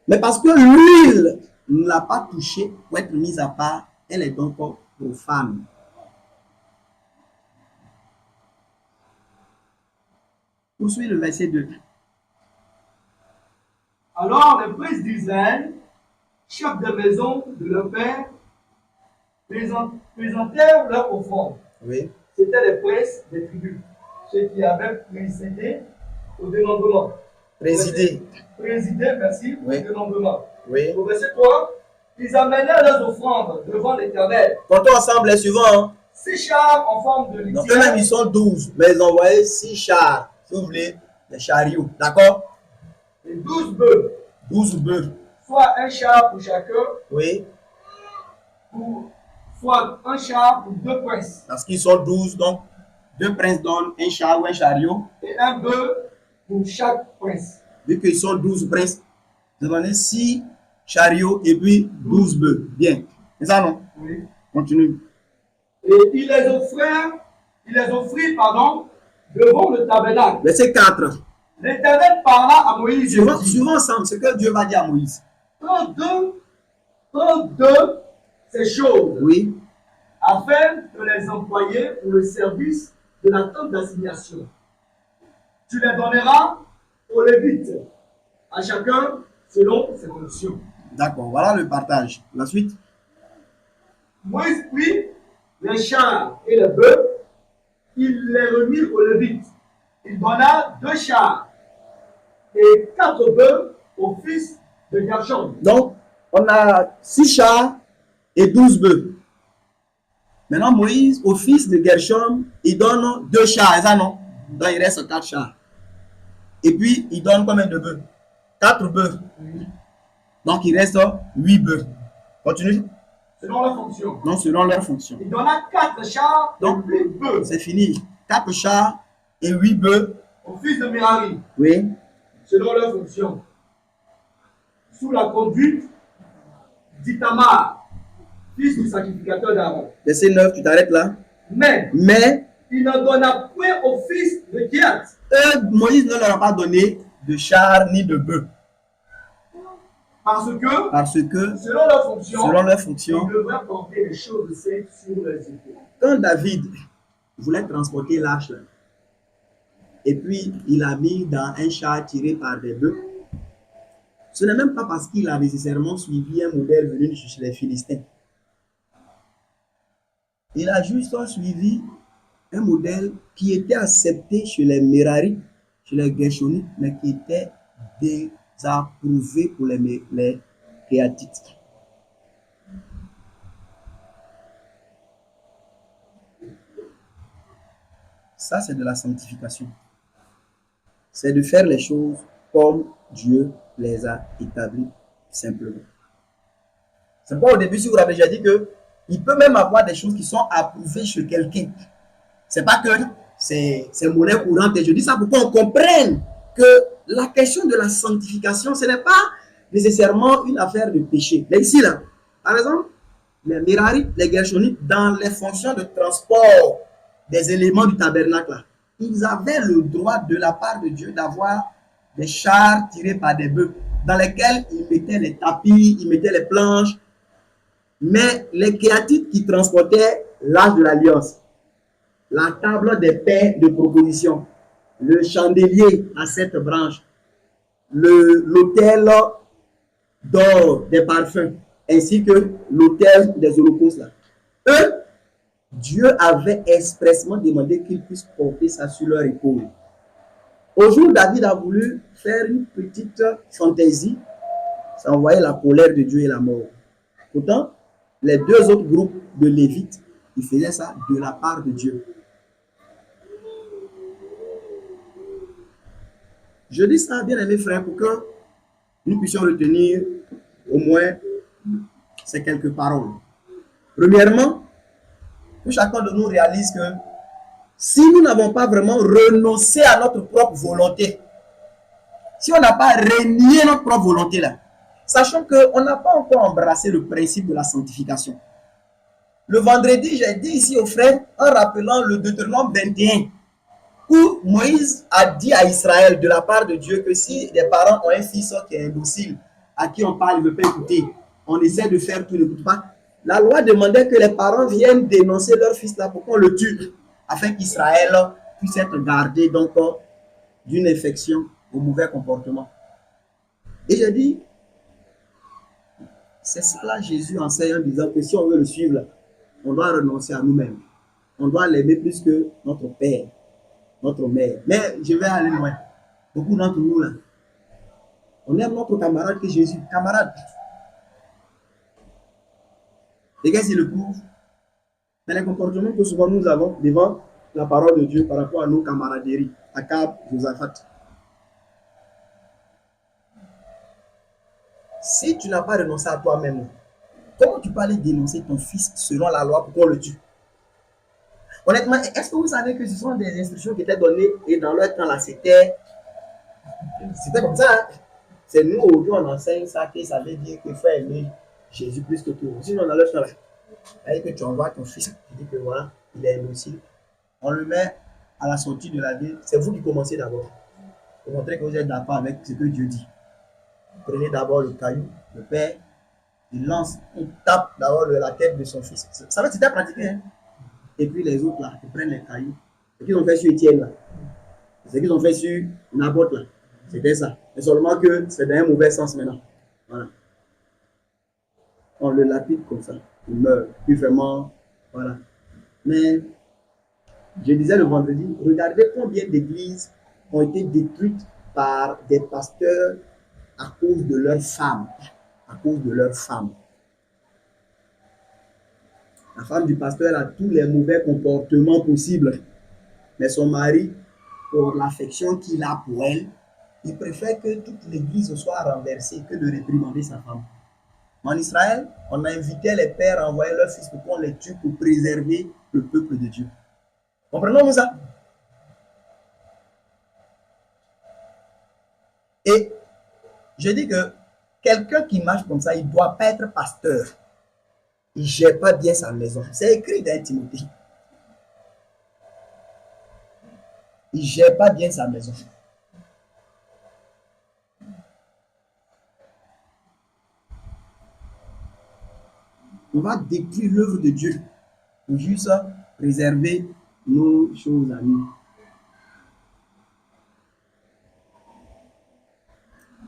Mais parce que l'huile ne l'a pas touchée pour être mise à part, elle est donc profane. Poursuivez le verset 2. Alors les princes d'Israël, chefs de maison de leur père, présentèrent leur offrande. Oui. C'était les princes des tribus, ceux qui avaient précédé au dénombrement. Présider. Merci, oui. Au dénombrement. Oui. Au verset 3, ils amenèrent leurs offrandes devant l'Éternel. Comptons ensemble les suivants. Hein. 6 chars en forme de litière. Donc eux-mêmes ils sont 12, mais ils ont envoyé 6 chars, si vous voulez, des chariots. D'accord? Et 12 bœufs. 12 bœufs. Soit un char pour chacun. Oui. Soit un char pour 2 princes. Parce qu'ils sont 12, donc 2 princes donnent un char ou un chariot. Et un bœuf pour chaque prince. Vu qu'ils sont 12 princes, ils ont donné 6 chariots et puis 12 bœufs. Bien. C'est ça, non? Oui. Continue. Et il les offrit, devant le tabernacle. Verset 4. L'Éternel parla à Moïse. Suivons ensemble ce que Dieu va dire à Moïse. Prends deux ces choses. Oui. Afin de les employer pour le service de la tente d'assignation. Tu les donneras aux Lévites, à chacun selon ses fonctions. D'accord, voilà le partage. La suite. Moïse prit les chars et les bœufs, il les remit aux Lévites. Il donna 2 chars et 4 bœufs au fils de Gershon. Donc, on a 6 chars et 12 bœufs. Maintenant, Moïse, au fils de Gershon, il donne 2 chars, ça non? Donc, il reste 4 chars. Et puis, il donne combien de bœufs? 4 bœufs. Donc, il reste 8 bœufs. Continue. Selon leur fonction. Non, selon leur fonction. Il donna 4 chars et 8 bœufs. C'est fini. 4 chars et 8 bœufs. Au fils de Merari. Oui. Selon leur fonction. Sous la conduite d'Itamar, fils du sacrificateur d'Aaron. Verset 9, tu t'arrêtes là. Mais il ne donna point au fils de Kiat. Moïse ne leur a pas donné de chars ni de bœufs. Parce que selon leur fonction, ils devraient porter les choses saintes sur leurs épaules. Quand David voulait transporter l'arche, et puis il a mis dans un char tiré par des bœufs, ce n'est même pas parce qu'il a nécessairement suivi un modèle venu chez les Philistins. Il a juste suivi un modèle qui était accepté chez les Merari, chez les Gershonites, mais qui était désapprouvé pour les Kéatites. Ça, c'est de la sanctification. C'est de faire les choses comme Dieu les a établies simplement. C'est pas au début, si vous l'avez déjà dit, que il peut même avoir des choses qui sont approuvées chez quelqu'un. C'est pas que c'est monnaie courante. Et je dis ça pour qu'on comprenne que la question de la sanctification, ce n'est pas nécessairement une affaire de péché. Mais ici, là, par exemple, les Merari, les Gershonites, dans les fonctions de transport des éléments du tabernacle, là, ils avaient le droit de la part de Dieu d'avoir des chars tirés par des bœufs, dans lesquels ils mettaient les tapis, ils mettaient les planches. Mais les Kéatites qui transportaient l'arche de l'alliance, la table des pains de proposition, le chandelier à 7 branches, l'autel d'or des parfums, ainsi que l'autel des holocaustes, là. Eux, Dieu avait expressément demandé qu'ils puissent porter ça sur leur épaule. Au jour où David a voulu faire une petite fantaisie, ça envoyait la colère de Dieu et la mort. Pourtant, les deux autres groupes de Lévites, ils faisaient ça de la part de Dieu. Je dis ça, bien aimés frères, pour que nous puissions retenir au moins ces quelques paroles. Premièrement, que chacun de nous réalise que si nous n'avons pas vraiment renoncé à notre propre volonté, si on n'a pas renié notre propre volonté là, sachant qu'on n'a pas encore embrassé le principe de la sanctification. Le vendredi, j'ai dit ici aux frères, en rappelant le Deutéronome 21, où Moïse a dit à Israël de la part de Dieu que si des parents ont un fils qui est indocile, à qui on parle, il ne veut pas écouter, on essaie de faire tout, il n'écoute pas. La loi demandait que les parents viennent dénoncer leur fils là pour qu'on le tue, afin qu'Israël puisse être gardé donc d'une infection au mauvais comportement. Et j'ai dit, c'est cela Jésus enseigne en disant que si on veut le suivre, là, on doit renoncer à nous-mêmes. On doit l'aimer plus que notre père, notre mère. Mais je vais aller loin. Beaucoup d'entre nous, là, on aime notre camarade que Jésus. Camarade. Et qu'est-ce qu'il le prouve? Mais les comportements que souvent nous avons devant la parole de Dieu par rapport à nos camaraderies. Akab, Josaphat. Si tu n'as pas renoncé à toi-même, comment tu peux aller dénoncer ton fils selon la loi pour qu'on le tue? Honnêtement, est-ce que vous savez que ce sont des instructions qui étaient données et dans leur temps là, c'était comme ça. Hein? C'est nous aujourd'hui on enseigne ça, que ça veut dire qu'il faut aimer Jésus plus que tout. Sinon dans leur temps là, c'est-à-dire que tu envoies ton fils, tu dis que voilà, il est indocile. On le met à la sortie de la ville. C'est vous qui commencez d'abord. Pour montrer que vous êtes d'accord avec ce que Dieu dit. Prenez d'abord le caillou, le père, il lance, il tape d'abord la tête de son fils. Ça va, c'était pratiqué. Hein? Et puis les autres là, ils prennent les cailloux. Ce qu'ils ont fait sur Étienne là, ce qu'ils ont fait sur Naboth là, c'était ça. Mais seulement que c'est dans un mauvais sens maintenant. Voilà. On le lapide comme ça, il meurt. Puis vraiment, voilà. Mais je disais le vendredi, regardez combien d'églises ont été détruites par des pasteurs à cause de leurs femmes. À cause de leurs femmes. La femme du pasteur a tous les mauvais comportements possibles. Mais son mari, pour l'affection qu'il a pour elle, il préfère que toute l'église soit renversée que de réprimander sa femme. En Israël, on invitait les pères à envoyer leurs fils pour qu'on les tue pour préserver le peuple de Dieu. Comprenons-nous ça? Et je dis que quelqu'un qui marche comme ça, il ne doit pas être pasteur. Il ne gère pas bien sa maison. C'est écrit dans Timothée. Il ne gère pas bien sa maison. On va détruire l'œuvre de Dieu pour juste préserver nos choses à nous.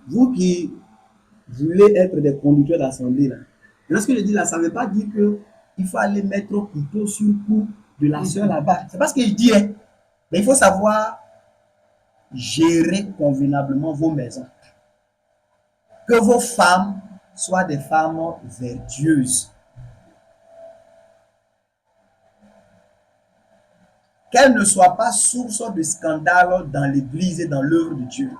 Vous qui voulez être des conducteurs d'assemblée, là, lorsque je dis là, ça ne veut pas dire qu'il faut aller mettre au couteau sur le cou de la soeur là-bas. C'est pas ce que je dis, hein. Mais il faut savoir gérer convenablement vos maisons. Que vos femmes soient des femmes vertueuses. Qu'elles ne soient pas source de scandale dans l'église et dans l'œuvre de Dieu.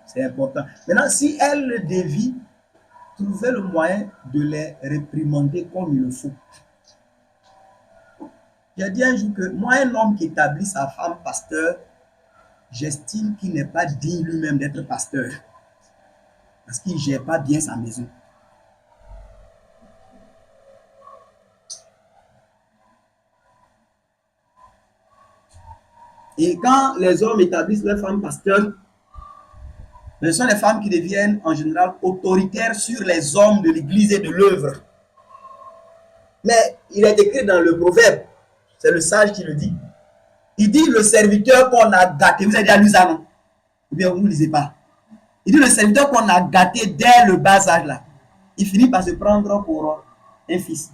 C'est important. Maintenant, si elles le dévient, trouvez le moyen de les réprimander comme il le faut. J'ai dit un jour que moi, un homme qui établit sa femme pasteur, j'estime qu'il n'est pas digne lui-même d'être pasteur. Parce qu'il ne gère pas bien sa maison. Et quand les hommes établissent leur femme pasteur, ce sont les femmes qui deviennent en général autoritaires sur les hommes de l'église et de l'œuvre. Mais il est écrit dans le proverbe, c'est le sage qui le dit. Il dit le serviteur qu'on a gâté, vous avez déjà lu ça, non? Ou bien vous ne lisez pas. Il dit le serviteur qu'on a gâté dès le bas âge là, il finit par se prendre pour un fils.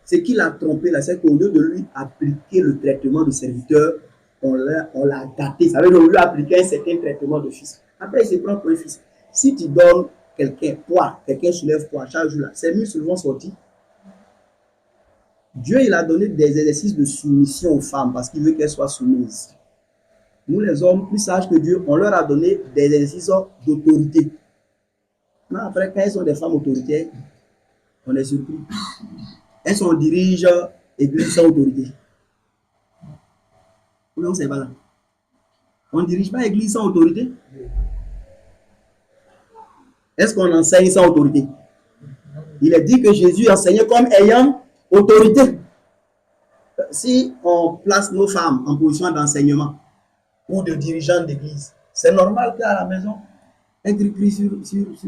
Ce qui l'a trompé là, c'est qu'au lieu de lui appliquer le traitement de serviteur, on l'a gâté. Ça veut dire qu'on lui a appliqué un certain traitement de fils. Après, il se prend pour un fils. Si tu donnes quelqu'un, poids, quelqu'un soulève poids chaque jour, là, ses muscles vont sortir. Dieu, il a donné des exercices de soumission aux femmes parce qu'il veut qu'elles soient soumises. Nous, les hommes, plus sages que Dieu, on leur a donné des exercices d'autorité. Mais après, quand elles sont des femmes autoritaires, on est surpris. Elles sont dirigent l'église sans autorité. Non, c'est pas là. On ne dirige pas l'église sans autorité. Est-ce qu'on enseigne sans autorité? Il est dit que Jésus enseignait comme ayant autorité. Si on place nos femmes en position d'enseignement ou de dirigeants d'église, c'est normal qu'à la maison, elles crient sur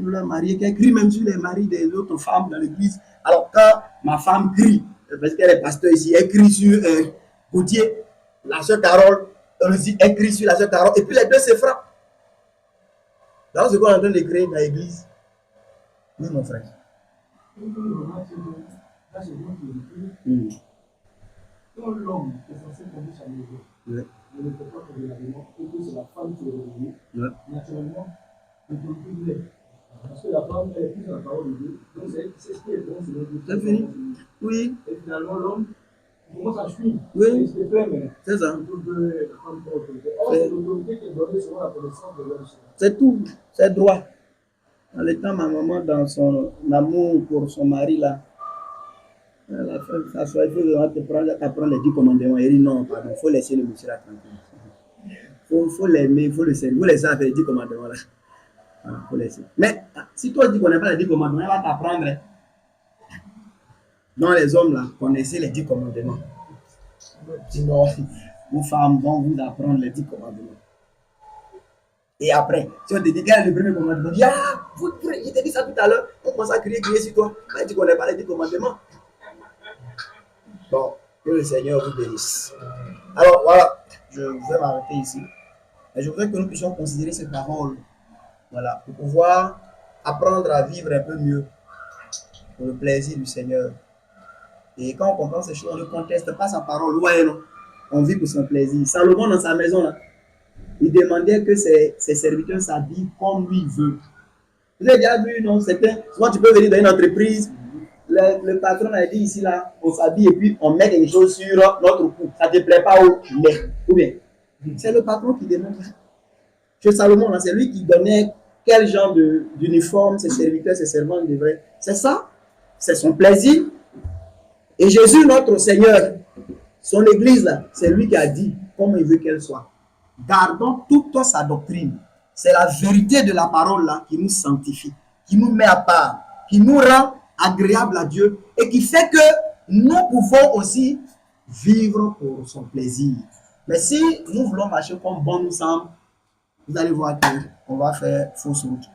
leur mari, qu'elles crient même sur les maris des autres femmes dans l'église. Alors quand ma femme crie, parce qu'elle est pasteur ici, elle crie sur Gauthier, la sœur Carole, elle crie sur la sœur Carole, et puis les deux se frappent. Dans ce qu'on est en train de créer dans l'église, oui, mon frère. Quand l'homme est censé conduire sa maison, ne le fait pas convenablement, et que c'est la femme qui est revenue, naturellement, l'autorité l'est. Parce que la femme, elle est plus dans la parole de Dieu, donc c'est ce qui est bon, c'est l'autorité. C'est fini. Oui. Et finalement, l'homme commence à suivre. Oui. C'est ça. Or, c'est l'autorité qui est donnée selon la connaissance de l'homme. C'est tout. C'est droit. En l'étant ma maman dans son amour pour son mari là, elle a fait s'asseoir, il faut t'apprendre les 10 commandements. Elle dit non, pardon, il faut laisser le monsieur là tranquille. Il faut l'aimer, il faut le servir. Vous laissez faire les 10 commandements là. Voilà, faut laisser. Mais si toi tu ne connais pas les 10 commandements, elle va t'apprendre. Non, les hommes là, connaissez les 10 commandements. Sinon, vos femmes vont vous apprendre les 10 commandements. Et après, si on te dit quel est le premier commandement, on dit ah, je t'ai dit ça tout à l'heure, on commence à crier sur toi. Mais tu ne connais pas les 10 commandements. Bon, que le Seigneur vous bénisse. Alors voilà, je vais m'arrêter ici. Et je voudrais que nous puissions considérer cette parole, voilà, pour pouvoir apprendre à vivre un peu mieux pour le plaisir du Seigneur. Et quand on comprend ces choses, on ne conteste pas sa parole. Ouais, non, on vit pour son plaisir. Salomon, dans sa maison, là, il demandait que ses serviteurs s'habillent comme lui veut. Vous avez déjà vu, non? Souvent, tu peux venir dans une entreprise. Le patron a dit ici, là, on s'habille et puis on met quelque chose sur notre cou. Ça ne te plaît pas au lait. Ou bien, c'est le patron qui demande. Chez Salomon, c'est lui qui donnait quel genre d'uniforme ses serviteurs, ses servants devraient. C'est ça. C'est son plaisir. Et Jésus, notre Seigneur, son église, là, c'est lui qui a dit comment il veut qu'elle soit. Gardons toute sa doctrine. C'est la vérité de la parole là qui nous sanctifie, qui nous met à part, qui nous rend agréable à Dieu et qui fait que nous pouvons aussi vivre pour son plaisir. Mais si nous voulons marcher comme bon nous semble, vous allez voir qu'on va faire fausse route.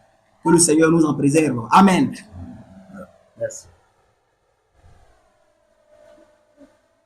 Que le Seigneur nous en préserve. Amen. Merci.